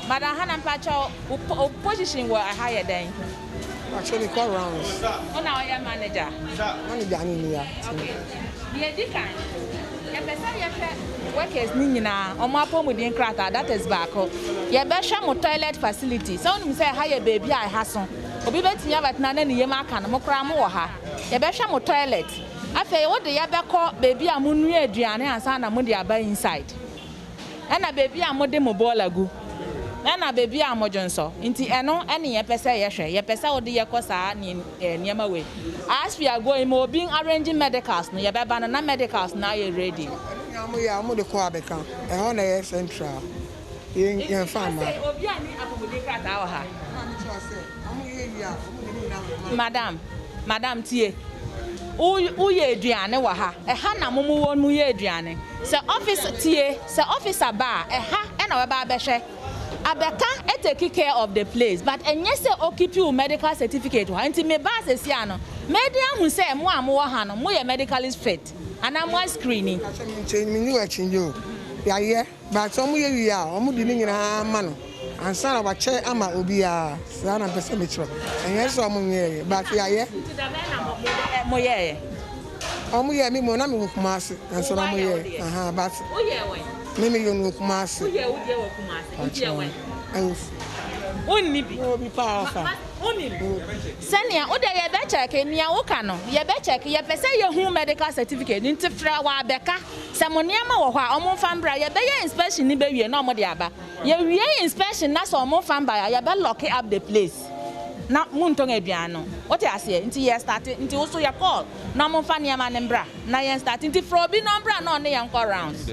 Madam Hannah Pacho, position were a higher than. Actually, call rounds. Oh, now I am manager. Manager, okay. Yeah, Dick. Workers, Nina, or my home with the cracker, that is back. Yeah, Basham toilet facility. Some say, hire baby, I hassle. Or be better, you have at Nana Yamakan, Mokramoha. Yeah, Basham toilet. I say, what the Yabako baby, I'm Munia Gianna and Sana Mudia by inside. And a baby, I'm Modemo Bolagu. And a baby, I'm Mojonso. Inti eno, any yepesa yeshe, yepesa or the yakosa near way. As we are going more being arranging medicals, no, your banana medicals now you're ready. I'm the Quabeca, and on the central. In farmer. Madam Tie. Uye aduane wa ha. Ha na mumu won mu ye aduane. Se office tie, se officer ba, ha e na we ba behwe. Abeka take care of the place, but enye se occupy medical certificate wa. Nti me ba se sia no. Media hu se mo am wo ha no, mo ye medically fit. Ana mo screening. Me ni wa chinjo. Ya ye, but some ye wi a, omo di ni nyina ma no. Ansa na wa che ama obi a, sa na pese me tro. Enye so omo ye, but ya ye. Mo ye. Omo ye mi mo na me Kumasi, ansa na mo ye. Aha, but. O ye wen. Me yo no Kumasi. O ye wo Kumasi. O ye wen. Onni bi. Obi pa afa. Onni. Senia, o de ye be check nia wo ka no. Ye be check ye pese ye hu medical certificate nti fra wa beka. Se mo niam wo hɔ a ɔmo fa mbra ye be ye inspection ni be wie na ɔmo de aba. Ye wie inspection na so ɔmo fa mba ya be lock up the place. Na munton aduano. What you say? Nti ye start nti wo so ye call. Na mo fa niam ne mbra. Na ye start nti fra obi no mbra na ɔne ye nko rounds.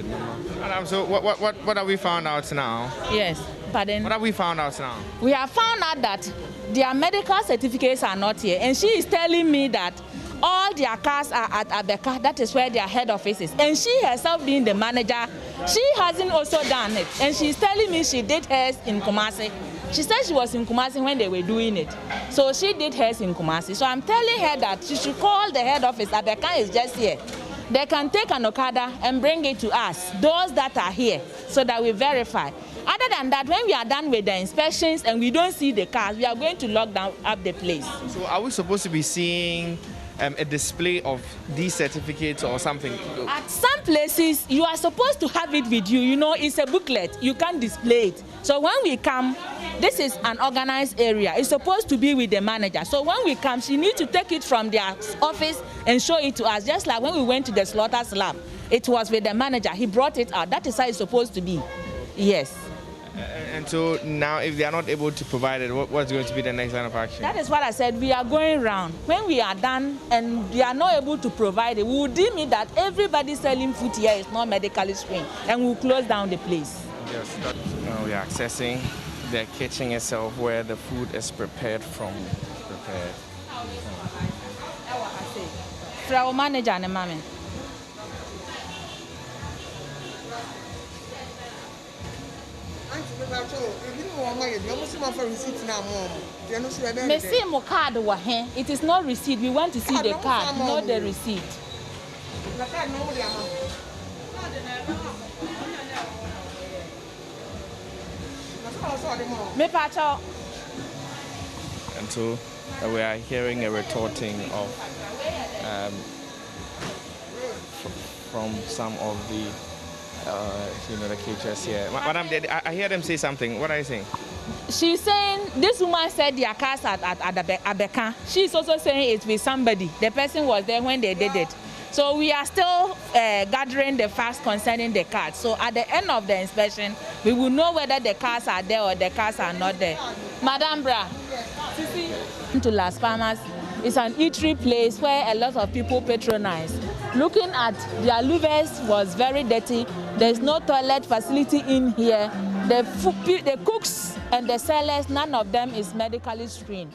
So what have we found out now? Yes. Pardon? What have we found out now? We have found out that their medical certificates are not here. And she is telling me that all their cars are at Abeka. That is where their head office is. And she herself being the manager, she hasn't also done it. And she's telling me she did hers in Kumasi. She said she was in Kumasi when they were doing it. So she did hers in Kumasi. So I'm telling her that she should call the head office. Abeka is just here. They can take an Okada and bring it to us, those that are here, so that we verify. Other than that, when we are done with the inspections and we don't see the cars, we are going to lock down up the place. So are we supposed to be seeing a display of these certificates or something? At some places, you are supposed to have it with you. You know, it's a booklet. You can't display it. So when we come, this is an organized area. It's supposed to be with the manager. So when we come, she needs to take it from their office and show it to us. Just like when we went to the slaughter slab, it was with the manager. He brought it out. That is how it's supposed to be. Yes. And so now, if they are not able to provide it, what's going to be the next line of action? That is what I said. We are going round. When we are done and we are not able to provide it, we will deem it that everybody selling food here is not medically screened, and we'll close down the place. Yes, we are accessing the kitchen itself where the food is prepared from. Our manager and mama. Me see my card wa here. It is not receipt. We want to see the card, not the receipt. And so we are hearing a retorting of from some of the the caterers here. Madam, I hear them say something. What are you saying? She's saying this woman said their cars at Abeka. She's also saying it's with somebody. The person was there when they did it. So we are still gathering the facts concerning the cars. So at the end of the inspection, we will know whether the cars are there or the cars are not there. Madam Bra, to Las Palmas is an eatery place where a lot of people patronize. Looking at their louvers was very dirty. There's no toilet facility in here. The cooks and the sellers, none of them is medically screened.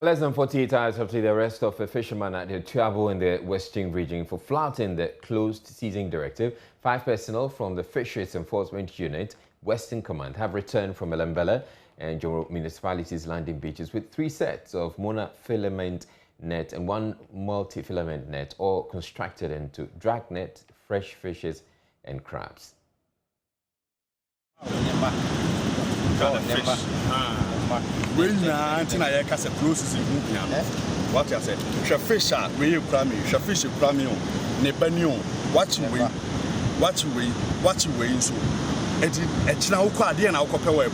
Less than 48 hours after the arrest of a fisherman at the Tuabo in the Western region for flouting the closed season directive, 5 personnel from the Fisheries Enforcement Unit, Western Command, have returned from Elembele and Joro municipalities' landing beaches with 3 sets of monofilament net and 1 multi-filament net, all constructed into dragnet, fresh fishes and crabs. When Antina Yaka closes in what I said, Shafisha, we crami, Shafisha cramion, Nebanion, what you weigh so. It's now quite dear now, Copper.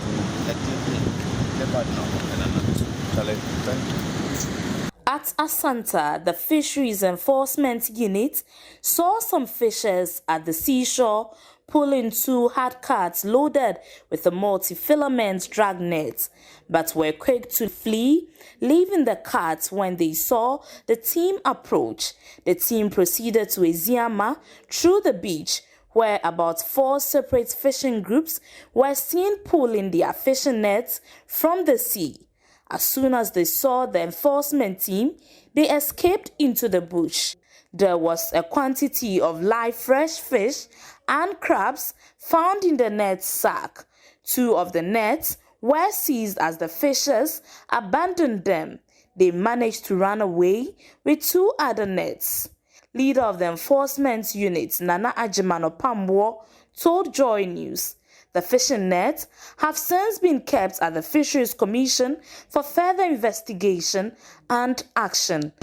At Asanta, the Fisheries Enforcement Unit saw some fishers at the seashore pulling two hard carts loaded with a multi-filament drag net, but were quick to flee, leaving the carts when they saw the team approach. The team proceeded to Eziama through the beach, where about 4 separate fishing groups were seen pulling their fishing nets from the sea. As soon as they saw the enforcement team, they escaped into the bush. There was a quantity of live fresh fish and crabs found in the net sack. 2 of the nets were seized as the fishers abandoned them. They managed to run away with 2 other nets. Leader of the enforcement unit, Nana Ajimano Pamwo, told Joy News the fishing nets have since been kept at the Fisheries Commission for further investigation and action.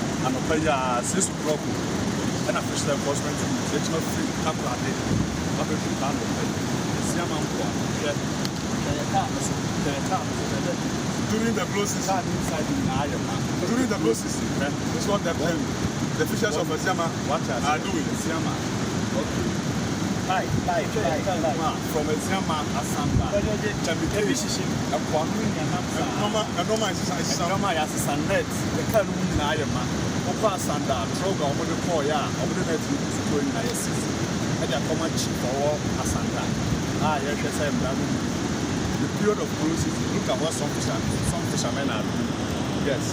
During the close season, this is what the fishers of Eziama are doing. From Eziama, Asamba, the period of cruise, look at what some fishermen are doing. Yes.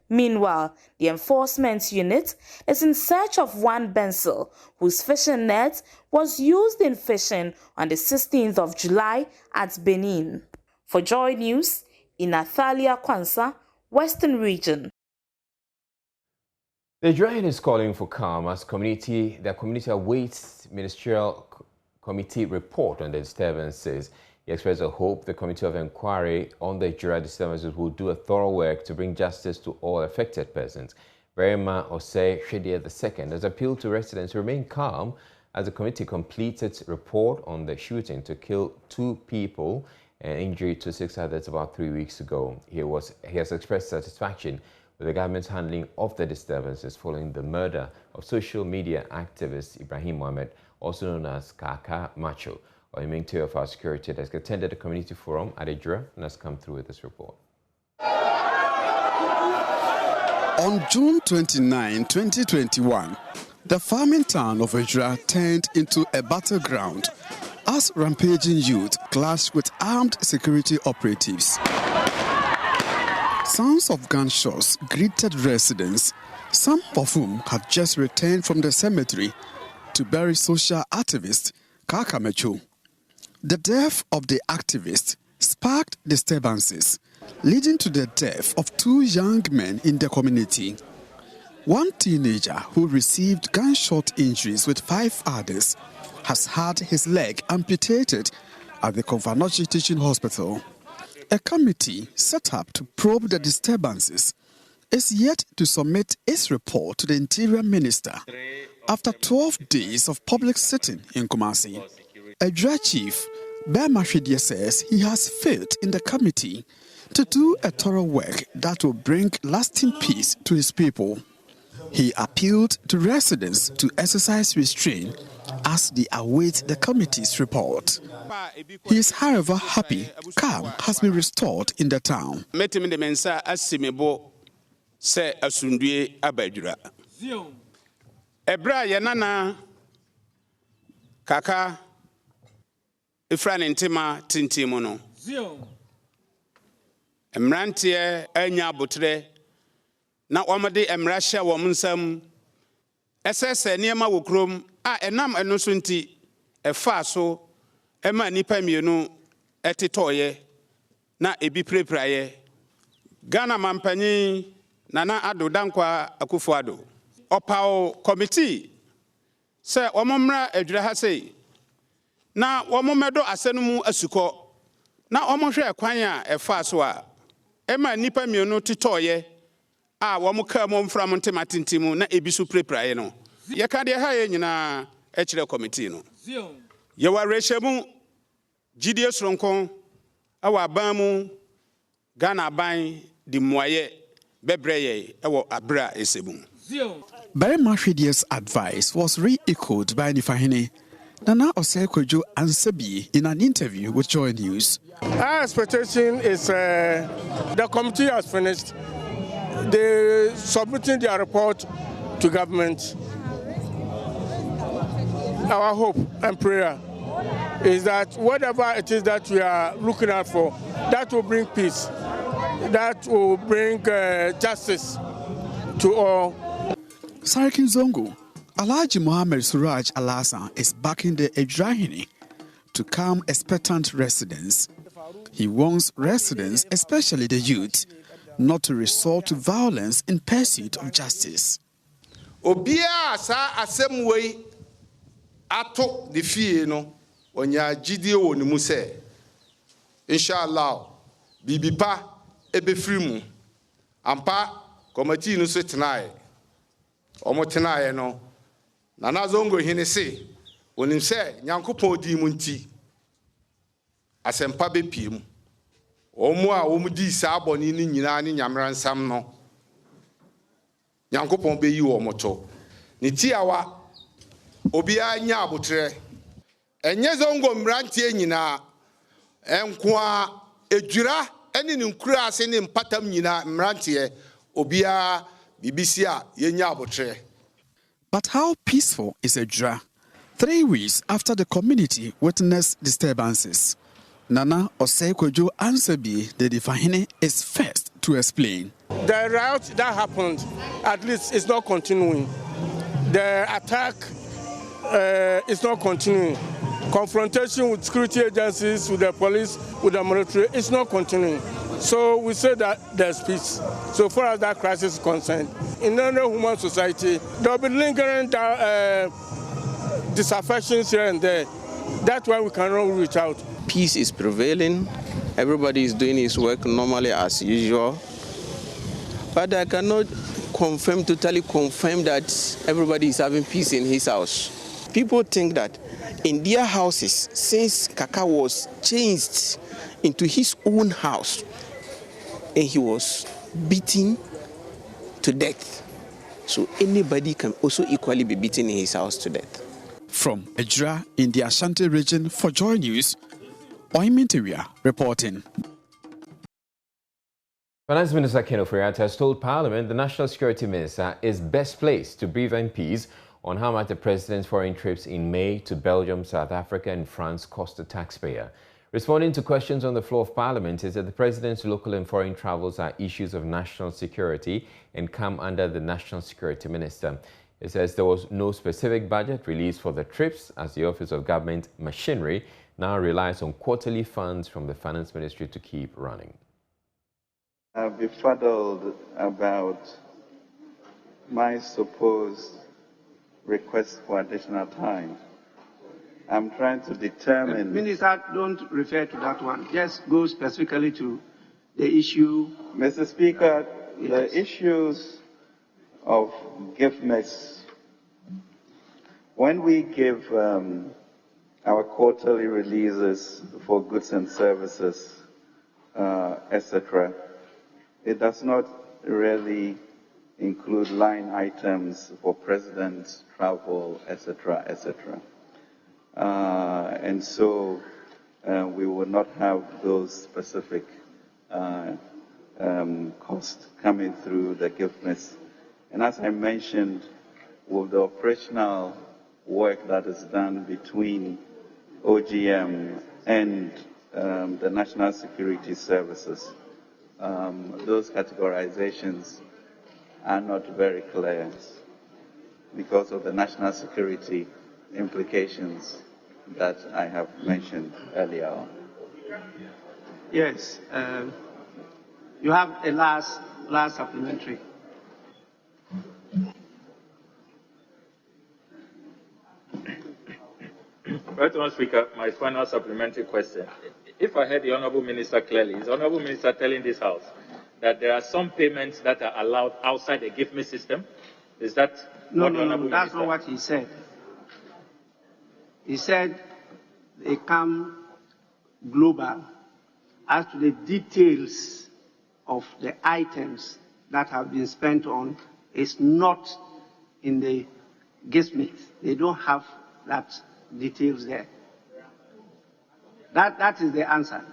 Meanwhile, the enforcement unit is in search of one Bensil, whose fishing net was used in fishing on the 16th of July at Benin. For Joy News, in Athalia Kwansa, Western Region. The Nigerian is calling for calm as the community awaits ministerial committee report on the disturbances. He expressed a hope the Committee of Inquiry on the Ijura disturbances will do a thorough work to bring justice to all affected persons. Verima Osei Shedia II has appealed to residents to remain calm as the committee completes its report on the shooting to kill 2 people and injury to 6 others about 3 weeks ago. He has expressed satisfaction with the government's handling of the disturbances following the murder of social media activist Ibrahim Mohammed, also known as Kaka Macho. Oyeming of our security desk attended a community forum at Ijura and has come through with this report. On June 29, 2021, the farming town of Ijura turned into a battleground as rampaging youth clashed with armed security operatives. Sounds of gunshots greeted residents, some of whom had just returned from the cemetery to bury social activist Kaka Macho. The death of the activist sparked disturbances, leading to the death of 2 young men in the community. One teenager who received gunshot injuries with 5 others has had his leg amputated at the Konfanochi Teaching Hospital. A committee set up to probe the disturbances is yet to submit its report to the Interior Minister after 12 days of public sitting in Kumasi. Ijura Chief Verima Shedia says he has faith in the committee to do a thorough work that will bring lasting peace to his people. He appealed to residents to exercise restraint as they await the committee's report. He is, however, happy calm has been restored in the town. Kaka Ifran Intima Tintimono. Emrantie enya botre na omade emrahye wo mnsam esese niema wokrom a enam eno so nti efa so ema nipa mienu etetoye na ebi prepraye Ghana mampanyi Nana Ado Dankwa Akufo-Addo opao committee se omomra Ijura ha sei na omomedo asenumu asuko na omohwe kwan a efa so a ema nipa mienu titoye a womuka momfram ntematintimu na ebisu prepraye no ye ka de ha ye nyina e kire committee no ye warehemu gidie soronko awa banmu Ghana ban di moye bebreye ewo abra esebu. Verima Shedia's advice was re-echoed by Nifahine, Nana Osei-Kwadwo Ansabi in an interview with Joy News. Our expectation is the committee has finished. They submitting their report to government. Our hope and prayer is that whatever it is that we are looking out for, that will bring peace, that will bring justice to all. Sarkin Zongo, Alhaji Mohammed Suraj Alasan is backing the Edrahini to calm expectant residents. He warns residents, especially the youth, not to resort to violence in pursuit of justice. Obia sa asemwe ato the fie no onya gidie wo ne mu se inshallah bibipa ebefiri mu ampa committee no so tenae omo tenae no Nana Zongo hene se onim se Nyankopon di mu nti asempa bepie mu omo a omo di sa aboni ni nyina ni nyamransam no Nyankopon be yi wo moto ni tiawa obi anya abotre enye Zongo mrantie nyina enkoa edwira ene ni nkura ase ni mpatam nyina mrantie obi a BBC a yenya abotre. But how peaceful is Edra 3 weeks after the community witnessed disturbances? Nana Osei-Kwadwo Ansabi, the Defahine, is first to explain. The riot that happened, at least, is not continuing. The attack is not continuing. Confrontation with security agencies, with the police, with the military, is not continuing. So we say that there's peace. So far as that crisis is concerned, in any human society, there will be lingering disaffections here and there. That's why we cannot reach out. Peace is prevailing. Everybody is doing his work normally as usual. But I cannot totally confirm that everybody is having peace in his house. People think that in their houses, since Kaka was changed into his own house, and he was beaten to death. So anybody can also equally be beaten in his house to death. From Edra in the Ashanti region for Joy News, Oiminteria reporting. Finance Minister Ken Ofori-Atta has told Parliament the National Security Minister is best placed to brief MPs on how much the President's foreign trips in May to Belgium, South Africa and France cost the taxpayer. Responding to questions on the floor of Parliament, he said the President's local and foreign travels are issues of national security and come under the National Security Minister. He says there was no specific budget released for the trips as the Office of Government Machinery now relies on quarterly funds from the Finance Ministry to keep running. I've been befuddled about my supposed request for additional time. I'm trying to determine... Minister, don't refer to that one. Just go specifically to the issue. Mr. Speaker, yes. The issues of giftness. When we give our quarterly releases for goods and services, etc., it does not really include line items for president's travel, etc., etc. And so we will not have those specific costs coming through the giftness. And as I mentioned, with the operational work that is done between OGM and the National Security Services, those categorizations are not very clear because of the national security implications that I have mentioned earlier on. Yes. You have a last supplementary. Right, Mr. Speaker, my final supplementary question. If I heard the Honourable Minister clearly, is the Honourable Minister telling this House that there are some payments that are allowed outside the GIFME system? Is that No, what the Honourable that's Minister... not what he said. He said they come global as to the details of the items that have been spent on is not in the GIFME. They don't have that details there. That is the answer.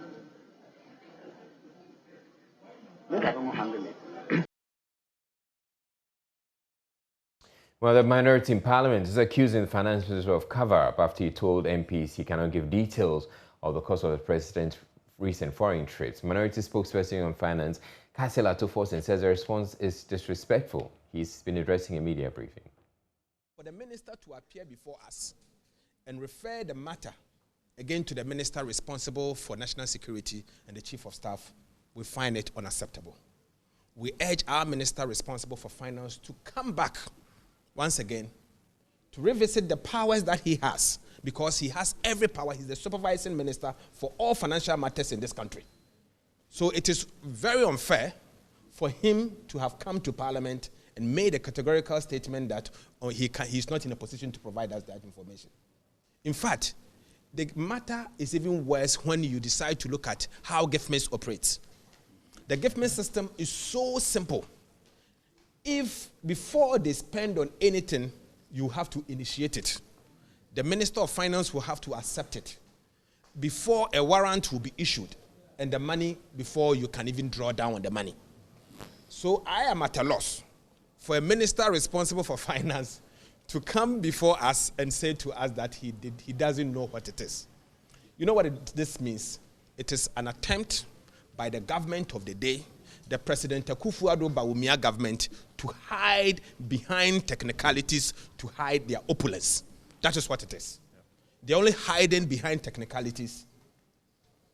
Let us handle it. Well, the minority in Parliament is accusing the Finance Minister of cover-up after he told MPs he cannot give details of the cost of the president's recent foreign trips. Minority spokesperson on finance, Cassie Latofosin, says the response is disrespectful. He's been addressing a media briefing. For the minister to appear before us and refer the matter again to the minister responsible for national security and the chief of staff, we find it unacceptable. We urge our minister responsible for finance to come back once again to revisit the powers that he has, because he has every power. He's the supervising minister for all financial matters in this country. So it is very unfair for him to have come to Parliament and made a categorical statement that he's not in a position to provide us that information. In fact, the matter is even worse when you decide to look at how GIFMIS operates. The GIFMIS system is so simple. If before they spend on anything, you have to initiate it, the Minister of Finance will have to accept it before a warrant will be issued, and the money before you can even draw down on the money. So I am at a loss for a minister responsible for finance to come before us and say to us that he doesn't know what it is. You know what this means? It is an attempt by the government of the day, the President Akufo-Addo Bawumia government, to hide behind technicalities, to hide their opulence. That is what it is. They're only hiding behind technicalities,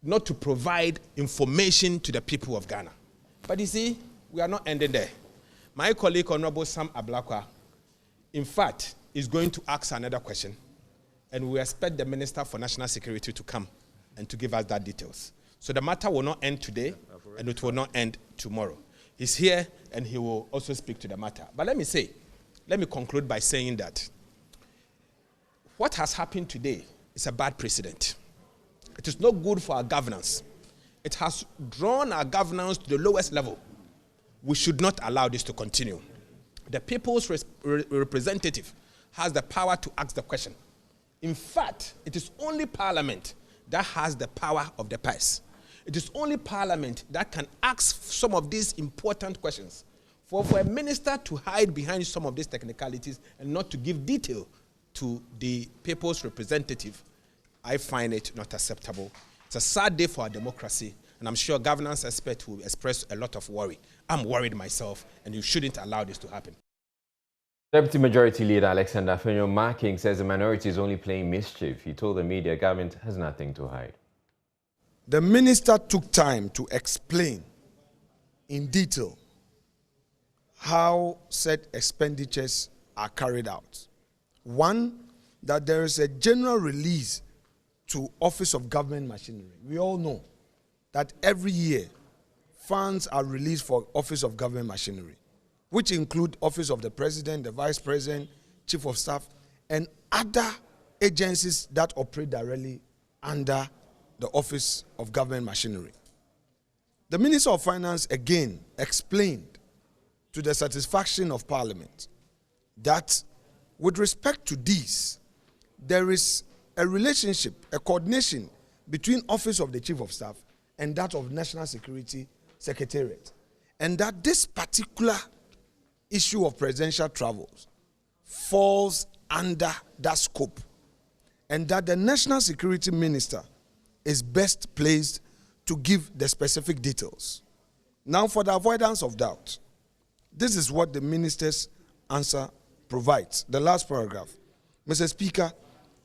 not to provide information to the people of Ghana. But you see, we are not ending there. My colleague, Honorable Sam Ablakwa, in fact, is going to ask another question, and we expect the Minister for National Security to come and to give us that details. So the matter will not end today, and it will not end tomorrow. He's here, and he will also speak to the matter. But let me conclude by saying that what has happened today is a bad precedent. It is not good for our governance. It has drawn our governance to the lowest level. We should not allow this to continue. The people's representative has the power to ask the question. In fact, it is only Parliament that has the power of the purse. It is only Parliament that can ask some of these important questions. For a minister to hide behind some of these technicalities and not to give detail to the people's representative, I find it not acceptable. It's a sad day for our democracy, and I'm sure governance experts will express a lot of worry. I'm worried myself, and you shouldn't allow this to happen. Deputy Majority Leader Alexander Afenyo-Marking says the minority is only playing mischief. He told the media government has nothing to hide. The minister took time to explain in detail how said expenditures are carried out. One, that there is a general release to Office of Government Machinery. We all know that every year funds are released for Office of Government Machinery, which include Office of the President, the Vice President, Chief of Staff, and other agencies that operate directly under the Office of Government Machinery. The Minister of Finance again explained to the satisfaction of Parliament that with respect to these, there is a relationship, a coordination between Office of the Chief of Staff and that of National Security Secretariat, and that this particular issue of presidential travels falls under that scope, and that the National Security Minister is best placed to give the specific details. Now, for the avoidance of doubt, this is what the minister's answer provides. The last paragraph. Mr. Speaker,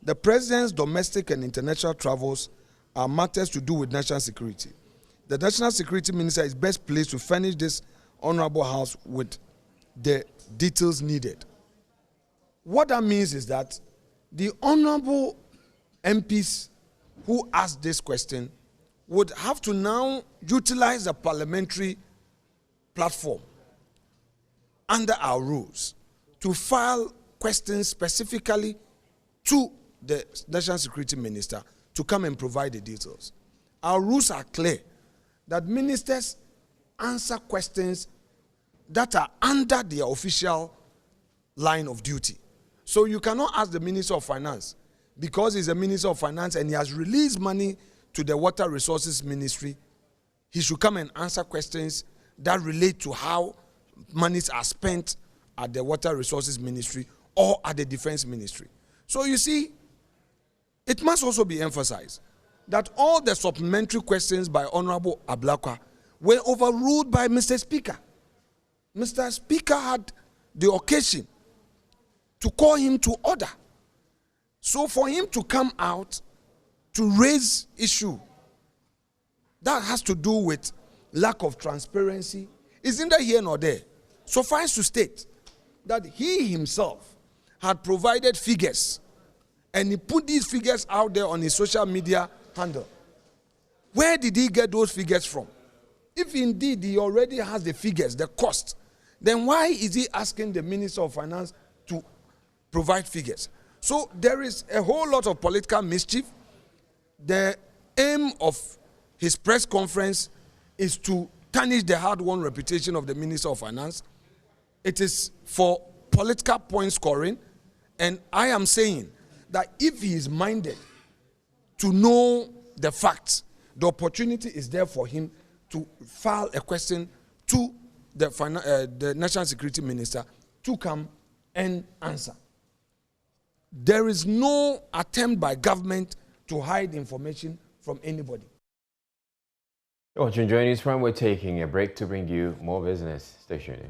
the President's domestic and international travels are matters to do with national security. The National Security Minister is best placed to furnish this Honorable House with the details needed. What that means is that the Honorable MPs who asked this question would have to now utilize a parliamentary platform under our rules to file questions specifically to the National Security Minister to come and provide the details. Our rules are clear that ministers answer questions that are under their official line of duty. So you cannot ask the Minister of Finance because he's a Minister of Finance and he has released money to the Water Resources Ministry, he should come and answer questions that relate to how monies are spent at the Water Resources Ministry or at the Defense Ministry. So you see, it must also be emphasized that all the supplementary questions by Honorable Ablakwa were overruled by Mr. Speaker. Mr. Speaker had the occasion to call him to order. So for him to come out to raise issue that has to do with lack of transparency is neither here nor there. Suffice to state that he himself had provided figures and he put these figures out there on his social media handle. Where did he get those figures from? If indeed he already has the figures, the cost, then why is he asking the Minister of Finance to provide figures? So there is a whole lot of political mischief. The aim of his press conference is to tarnish the hard-won reputation of the Minister of Finance. It is for political point scoring, and I am saying that if he is minded to know the facts, the opportunity is there for him to file a question to the National Security Minister to come and answer. There is no attempt by government to hide information from anybody. Watching Joy News Prime, we're taking a break to bring you more business. Stay tuned.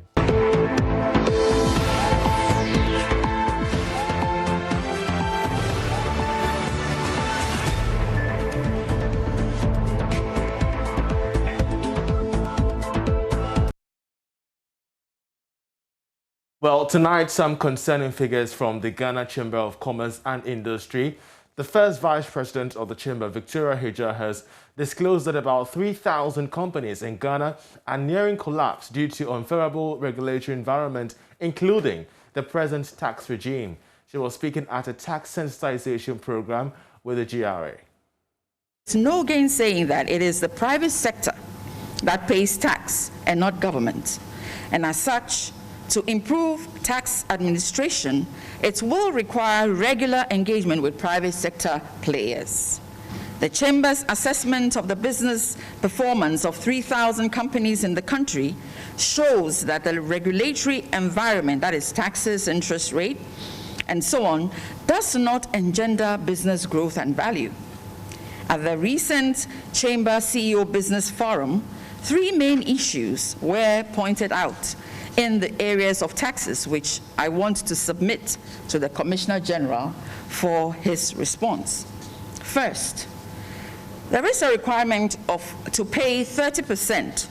Well, tonight, some concerning figures from the Ghana Chamber of Commerce and Industry. The first Vice President of the Chamber, Victoria Hija, has disclosed that about 3,000 companies in Ghana are nearing collapse due to unfavorable regulatory environment, including the present tax regime. She was speaking at a tax sensitization program with the GRA. It's no gainsaying that it is the private sector that pays tax and not government. And as such, to improve tax administration, it will require regular engagement with private sector players. The Chamber's assessment of the business performance of 3,000 companies in the country shows that the regulatory environment, that is taxes, interest rate, and so on, does not engender business growth and value. At the recent Chamber CEO Business Forum, 3 main issues were pointed out in the areas of taxes, which I want to submit to the Commissioner General for his response. First, there is a requirement to pay 30%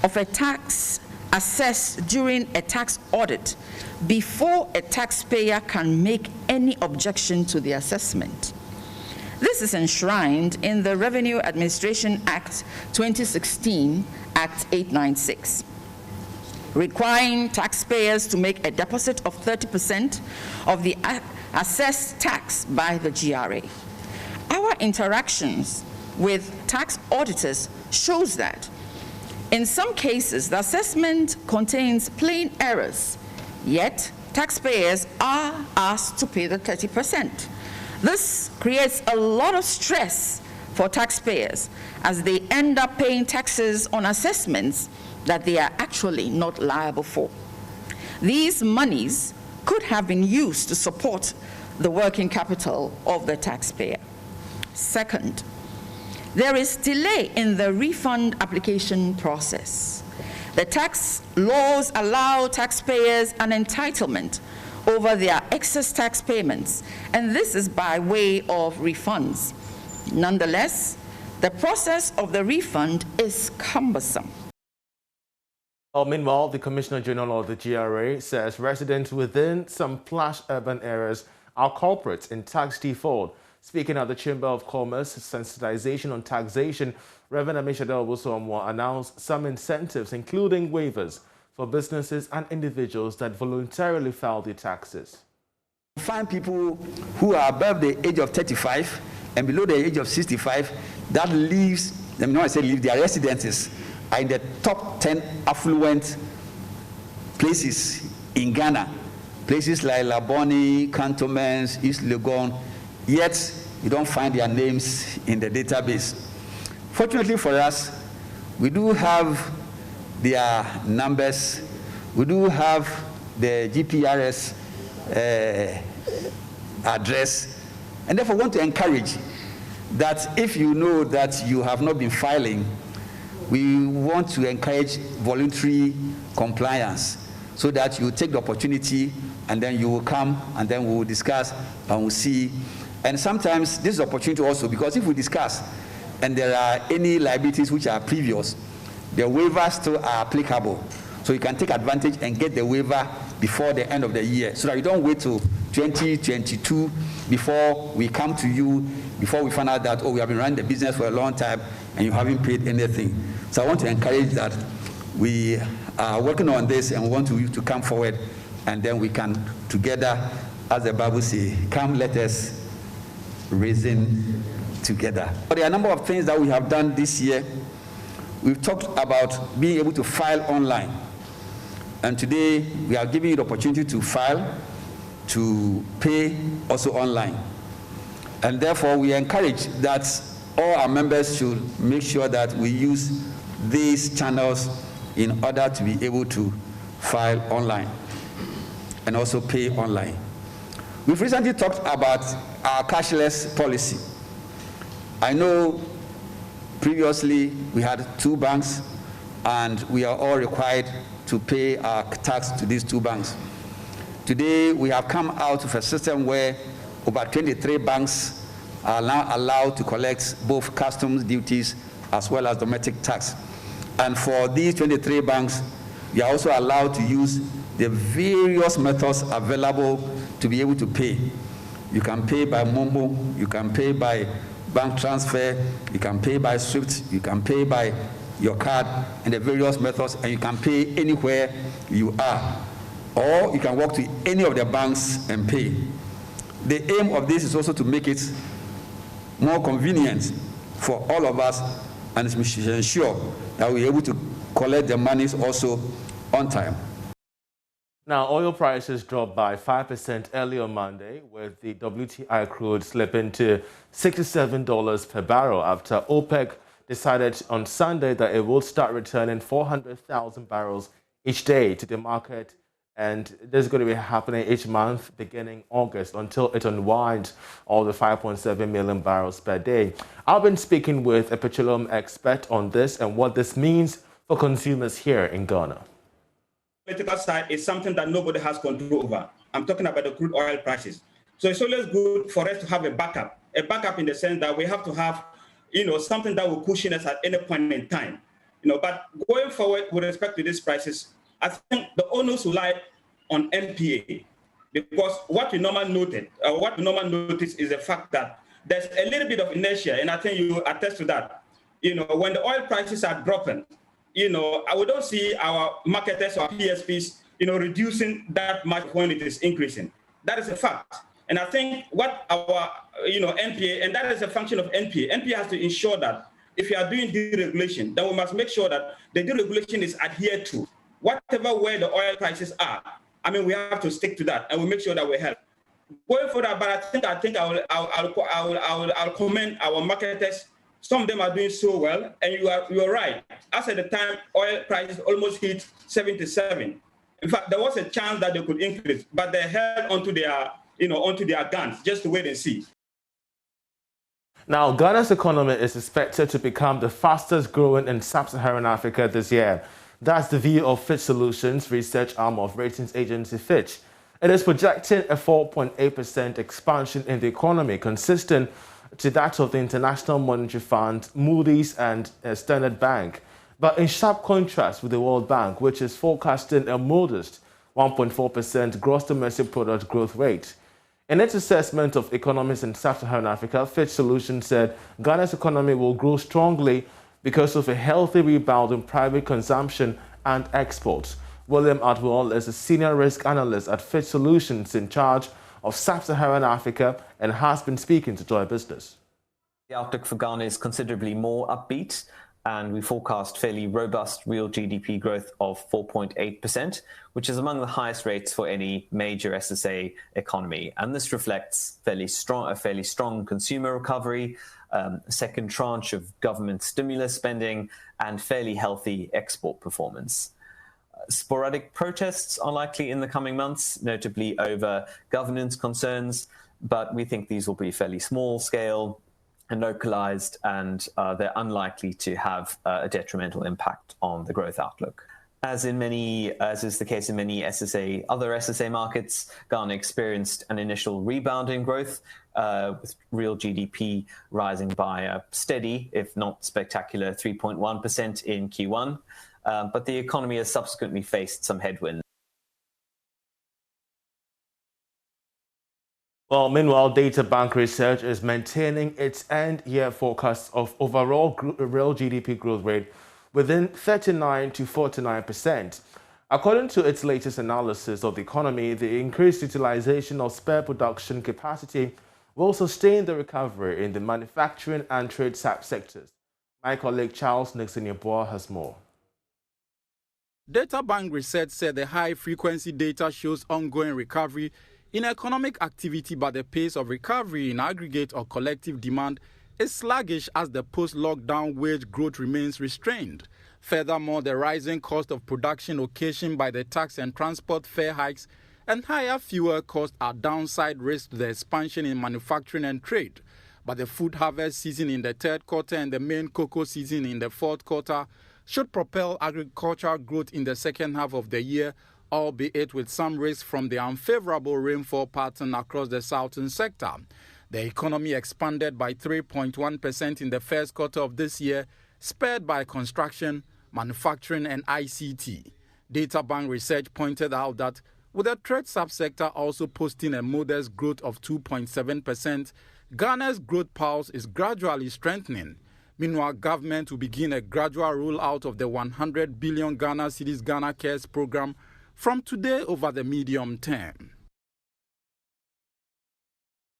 of a tax assessed during a tax audit before a taxpayer can make any objection to the assessment. This is enshrined in the Revenue Administration Act 2016, Act 896. Requiring taxpayers to make a deposit of 30% of the assessed tax by the GRA. Our interactions with tax auditors shows that in some cases the assessment contains plain errors, yet taxpayers are asked to pay the 30%. This creates a lot of stress for taxpayers as they end up paying taxes on assessments that they are actually not liable for. These monies could have been used to support the working capital of the taxpayer. Second, there is delay in the refund application process. The tax laws allow taxpayers an entitlement over their excess tax payments, and this is by way of refunds. Nonetheless, the process of the refund is cumbersome. Well, meanwhile, the Commissioner General of the GRA says residents within some plush urban areas are culprits in tax default. Speaking at the Chamber of Commerce Sensitization on Taxation, Reverend Amishadel Busomwa announced some incentives, including waivers for businesses and individuals that voluntarily file their taxes. Find people who are above the age of 35 and below the age of 65 that lives, let me not say live, their residences are in the top 10 affluent places in Ghana. Places like Labone, Cantonments, East Legon, yet you don't find their names in the database. Fortunately for us, we do have their numbers, we do have the GPRS address, and therefore want to encourage that if you know that you have not been filing, we want to encourage voluntary compliance so that you take the opportunity and then you will come and then we will discuss and we'll see. And sometimes this is opportunity also, because if we discuss and there are any liabilities which are previous, the waivers still are applicable. So you can take advantage and get the waiver before the end of the year, so that you don't wait till 2022 before we come to you, before we find out that, oh, we have been running the business for a long time and you haven't paid anything. So I want to encourage that we are working on this and we want you to come forward, and then we can together, as the Bible says, come let us reason together. But there are a number of things that we have done this year. We've talked about being able to file online. And today, we are giving you the opportunity to file, to pay also online. And therefore, we encourage that all our members should make sure that we use these channels in order to be able to file online and also pay online. We've recently talked about our cashless policy. I know previously we had 2 banks and we are all required to pay our tax to these 2 banks. Today we have come out of a system where over 23 banks are now allowed to collect both customs duties as well as domestic tax. And for these 23 banks, we are also allowed to use the various methods available to be able to pay. You can pay by Momo, you can pay by bank transfer, you can pay by SWIFT, you can pay by your card, and the various methods, and you can pay anywhere you are. Or you can walk to any of the banks and pay. The aim of this is also to make it more convenient for all of us, and we should ensure that we're able to collect the monies also on time. Now, oil prices dropped by 5% early on Monday, with the WTI crude slipping to $67 per barrel after OPEC decided on Sunday that it will start returning 400,000 barrels each day to the market. And this is going to be happening each month beginning August until it unwinds all the 5.7 million barrels per day. I've been speaking with a petroleum expert on this and what this means for consumers here in Ghana. Political side is something that nobody has control over. I'm talking about the crude oil prices. So it's always good for us to have a backup in the sense that we have to have, something that will cushion us at any point in time. But going forward with respect to these prices, I think the onus will lie on NPA, because what we normally notice is the fact that there's a little bit of inertia, and I think you attest to that. When the oil prices are dropping, we don't see our marketers or PSPs, reducing that much when it is increasing. That is a fact. And I think what our, NPA, and that is a function of NPA. NPA has to ensure that if you are doing deregulation, then we must make sure that the deregulation is adhered to. Whatever way the oil prices are, we have to stick to that, and we make sure that we help. Going further, but I think I'll commend our marketers. Some of them are doing so well, and you are right. As at the time, oil prices almost hit 77. In fact, there was a chance that they could increase, but they held onto their guns just to wait and see. Now, Ghana's economy is expected to become the fastest growing in sub-Saharan Africa this year. That's the view of Fitch Solutions, research arm of ratings agency Fitch. It is projecting a 4.8% expansion in the economy, consistent to that of the International Monetary Fund, Moody's and Standard Bank, but in sharp contrast with the World Bank, which is forecasting a modest 1.4% gross domestic product growth rate. In its assessment of economies in sub-Saharan Africa, Fitch Solutions said Ghana's economy will grow strongly because of a healthy rebound in private consumption and exports. William Atwell is a senior risk analyst at Fitch Solutions in charge of sub-Saharan Africa and has been speaking to Joy Business. The outlook for Ghana is considerably more upbeat. and we forecast fairly robust real GDP growth of 4.8%, which is among the highest rates for any major SSA economy. And this reflects a fairly strong consumer recovery, a second tranche of government stimulus spending, and fairly healthy export performance. Sporadic protests are likely in the coming months, notably over governance concerns, but we think these will be fairly small scale and localized, and they're unlikely to have a detrimental impact on the growth outlook. As is the case in many other SSA markets, Ghana experienced an initial rebound in growth, with real GDP rising by a steady, if not spectacular, 3.1% in Q1. But the economy has subsequently faced some headwinds. Well, meanwhile, Data Bank Research is maintaining its end-year forecast of overall real GDP growth rate within 39 to 49%. According to its latest analysis of the economy, the increased utilization of spare production capacity will sustain the recovery in the manufacturing and trade sectors. My colleague Charles Nixon-Yeboah has more. Data Bank Research said the high-frequency data shows ongoing recovery in economic activity, but the pace of recovery in aggregate or collective demand is sluggish as the post-lockdown wage growth remains restrained. Furthermore, the rising cost of production occasioned by the tax and transport fare hikes and higher fuel costs are downside risks to the expansion in manufacturing and trade. But the food harvest season in the third quarter and the main cocoa season in the fourth quarter should propel agricultural growth in the second half of the year, albeit with some risk from the unfavorable rainfall pattern across the southern sector. The economy expanded by 3.1% in the first quarter of this year, spurred by construction, manufacturing, and ICT. Data Bank Research pointed out that with the trade subsector also posting a modest growth of 2.7%, Ghana's growth pulse is gradually strengthening. Meanwhile, government will begin a gradual rollout of the 100 billion Ghana Cedis Ghana Cares program from today over the medium term.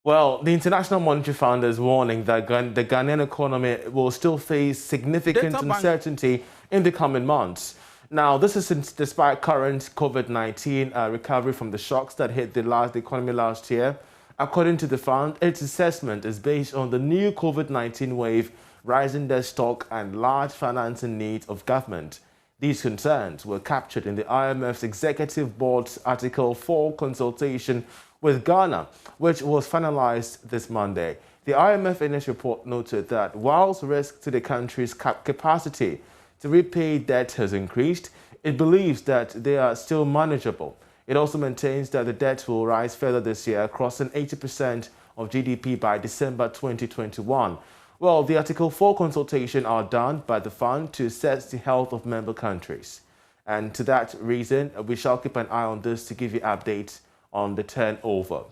Well, the International Monetary Fund is warning that the Ghanaian economy will still face significant uncertainty in the coming months. Now, this is despite current COVID-19 recovery from the shocks that hit the economy last year. According to the fund, its assessment is based on the new COVID-19 wave, rising debt stock, and large financing needs of government. These concerns were captured in the IMF's Executive Board's Article 4 consultation with Ghana, which was finalized this Monday. The IMF in its report noted that whilst risk to the country's capacity to repay debt has increased, it believes that they are still manageable. It also maintains that the debt will rise further this year, crossing 80% of GDP by December 2021. Well, the Article 4 consultation are done by the fund to assess the health of member countries. And to that reason, we shall keep an eye on this to give you updates on the turnover.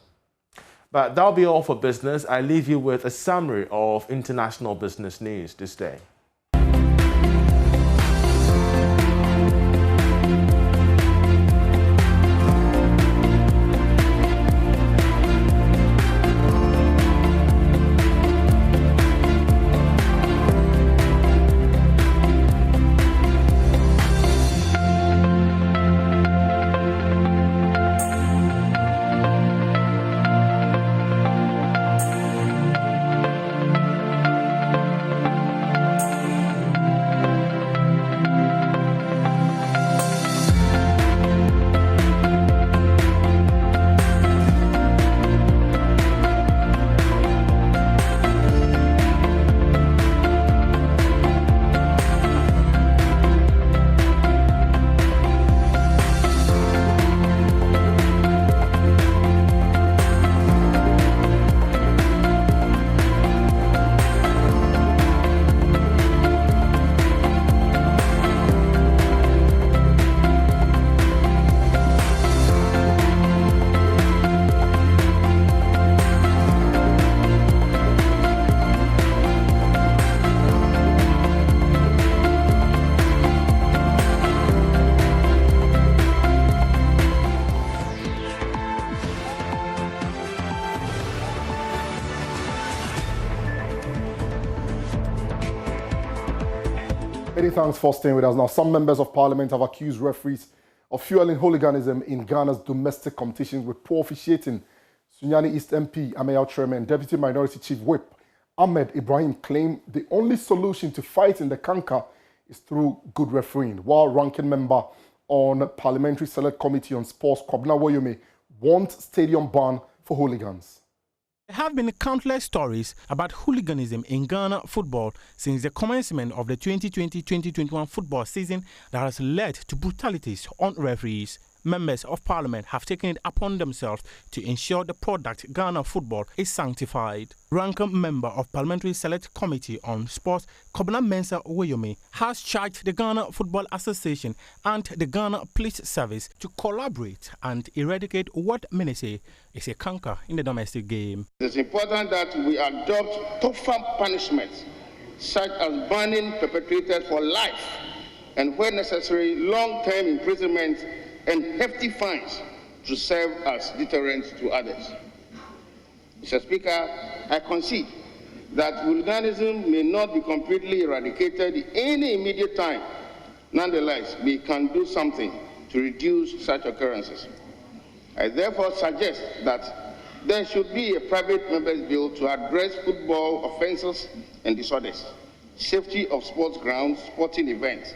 But that'll be all for business. I leave you with a summary of international business news this day. Many thanks for staying with us. Now, some members of parliament have accused referees of fueling hooliganism in Ghana's domestic competitions with poor officiating. Sunyani East MP Ameyaw Treme and Deputy Minority Chief Whip Ahmed Ibrahim claim the only solution to fighting the canker is through good refereeing, while ranking member on Parliamentary Select Committee on Sports Kwabena Woyome wants stadium ban for hooligans. There have been countless stories about hooliganism in Ghana football since the commencement of the 2020-2021 football season that has led to brutalities on referees. Members of Parliament have taken it upon themselves to ensure the product Ghana football is sanctified. Ranking member of Parliamentary Select Committee on Sports Kwabena Mensah Woyome has charged the Ghana Football Association and the Ghana Police Service to collaborate and eradicate what many say is a canker in the domestic game. It's important that we adopt tougher punishments, such as banning perpetrators for life and, where necessary, long-term imprisonment and hefty fines to serve as deterrents to others. Mr. Speaker, I concede that hooliganism may not be completely eradicated in any immediate time. Nonetheless, we can do something to reduce such occurrences. I therefore suggest that there should be a private member's bill to address football offences and disorders, safety of sports grounds, sporting events,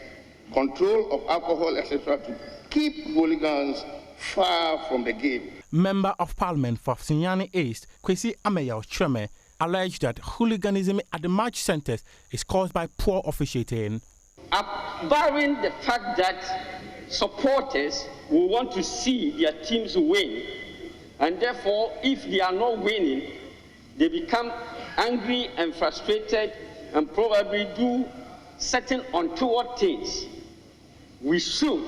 control of alcohol, etc., to keep hooligans far from the game. Member of Parliament for Sunyani East, Kwesi Ameyaw Treme, alleged that hooliganism at the match centres is caused by poor officiating. Barring the fact that supporters will want to see their teams win, and therefore, if they are not winning, they become angry and frustrated and probably do certain untoward things. We should,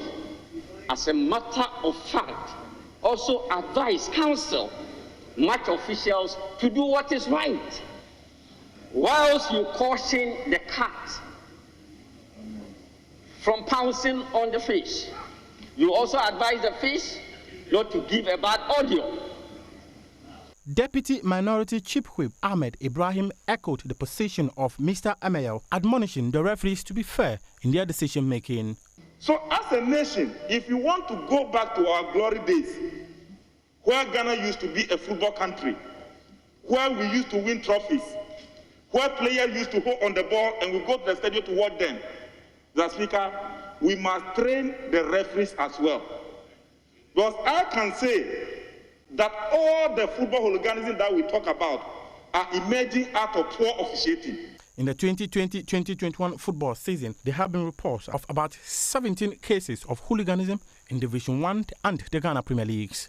as a matter of fact, also advise, counsel match officials to do what is right. Whilst you caution the cat from pouncing on the fish, you also advise the fish not to give a bad audio. Deputy Minority Chief Whip Ahmed Ibrahim echoed the position of Mr. Ameyaw, admonishing the referees to be fair in their decision-making. So as a nation, if you want to go back to our glory days, where Ghana used to be a football country, where we used to win trophies, where players used to hold on the ball and we go to the stadium to watch them, Mr. Speaker, we must train the referees as well. Because I can say that all the football hooliganism that we talk about are emerging out of poor officiating. In the 2020-2021 football season, there have been reports of about 17 cases of hooliganism in Division 1 and the Ghana Premier Leagues.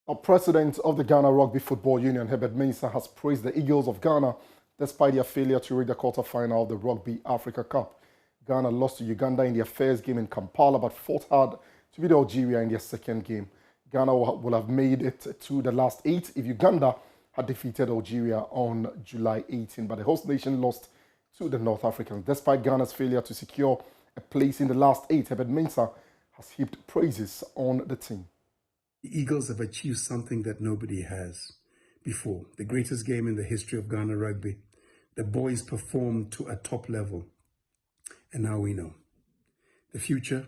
A president of the Ghana Rugby Football Union, Herbert Mensah, has praised the Eagles of Ghana despite their failure to reach the quarter-final of the Rugby Africa Cup. Ghana lost to Uganda in their first game in Kampala, but fought hard to beat Algeria in their second game. Ghana will have made it to the last 8 if Uganda had defeated Algeria on July 18, but the host nation lost to the North Africans. Despite Ghana's failure to secure a place in the last 8, Herbert Mensah has heaped praises on the team. The Eagles have achieved something that nobody has before. The greatest game in the history of Ghana Rugby. The boys performed to a top level. And now we know. The future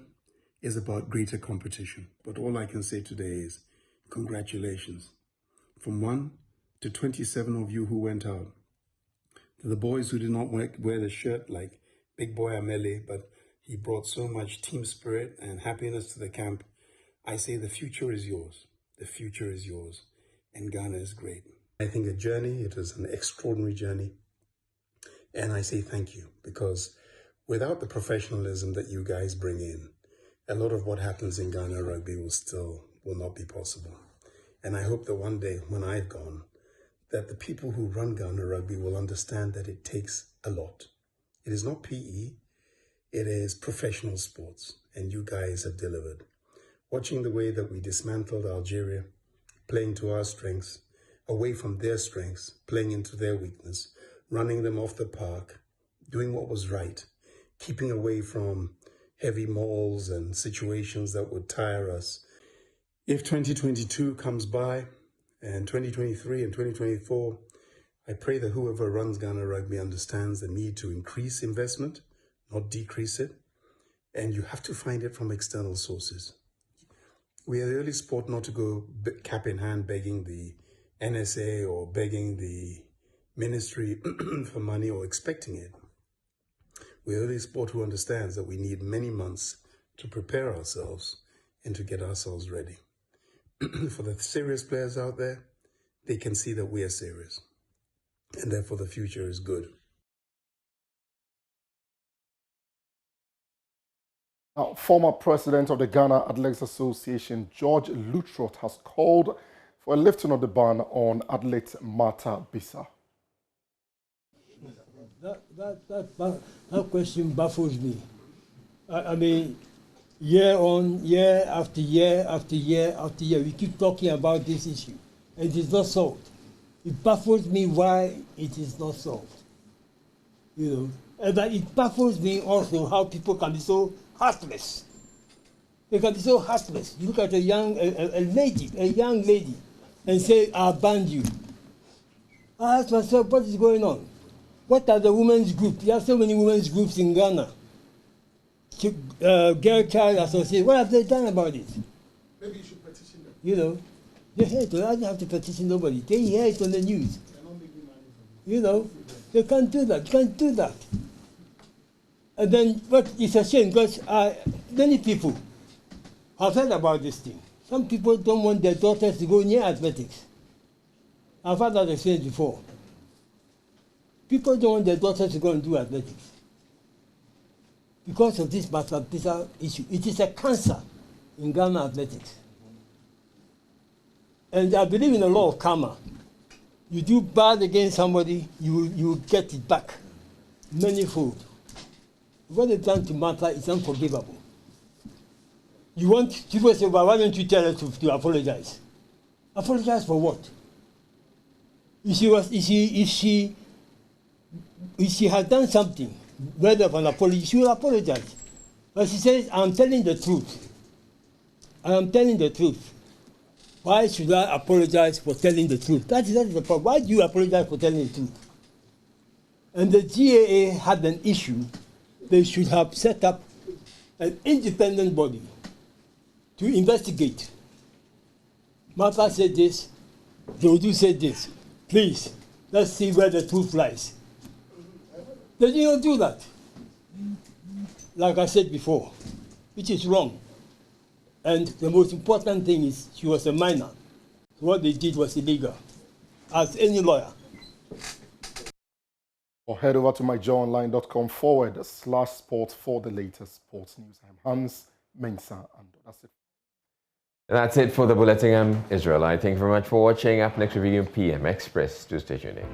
is about greater competition. But all I can say today is congratulations. From 1 to 27 of you who went out. To the boys who did not wear the shirt like Big Boy Amele, but he brought so much team spirit and happiness to the camp. I say the future is yours. The future is yours. And Ghana is great. I think a journey, it was an extraordinary journey. And I say thank you, because without the professionalism that you guys bring in, a lot of what happens in Ghana Rugby will not be possible. And I hope that one day when I've gone, that the people who run Ghana Rugby will understand that it takes a lot. It is not PE, it is professional sports, and you guys have delivered. Watching the way that we dismantled Algeria, playing to our strengths, away from their strengths, playing into their weakness, running them off the park, doing what was right, keeping away from heavy mauls and situations that would tire us. If 2022 comes by, and 2023 and 2024, I pray that whoever runs Ghana Rugby understands the need to increase investment, not decrease it, and you have to find it from external sources. We are the only sport not to go cap in hand begging the NSA or begging the ministry for money or expecting it. We are the only sport who understands that we need many months to prepare ourselves and to get ourselves ready. For the serious players out there, they can see that we are serious, and therefore the future is good. Now, former president of the Ghana Athletics Association, George Luttrot, has called for a lifting of the ban on athlete Martha Bisa. That question baffles me. I mean, year on year after year after year after year, we keep talking about this issue, and it is not solved. It baffles me why it is not solved. You know, and that it baffles me also how people can be so heartless. They can be so heartless. You look at a young lady, and say, "I'll ban you." I ask myself, what is going on? What are the women's groups? There are so many women's groups in Ghana. Girl Child Association. What have they done about it? Maybe you should petition them. You know, they hear it. I don't have to petition nobody. They hear it on the news. You know, they can't do that. You can't do that. And then, but it's a shame because many people have heard about this thing. Some people don't want their daughters to go near athletics. I've had that experience before. People don't want their daughters to go and do athletics because of this Martha Bisa issue. It is a cancer in Ghana athletics. And I believe in the law of karma. You do bad against somebody, you will get it back manifold. What they've done to Martha is unforgivable. You want people to say, well, why don't you tell her to apologize? Apologize for what? If she had done something worthy of an apology, she will apologize. But she says, I'm telling the truth. I am telling the truth. Why should I apologize for telling the truth? That is the problem. Why do you apologize for telling the truth? And the GAA had an issue. They should have set up an independent body to investigate. Martha said this, Jodu said this. Please, let's see where the truth lies. They didn't do that. Like I said before, which is wrong. And the most important thing is she was a minor. What they did was illegal. As any lawyer. Or head over to myjoyonline.com/sports for the latest sports news. I'm Hans Mensah, and that's it. That's it for the Bulletin. I'm Israel. Thank you very much for watching. Up next, reviewing PM Express. Do stay tuned in.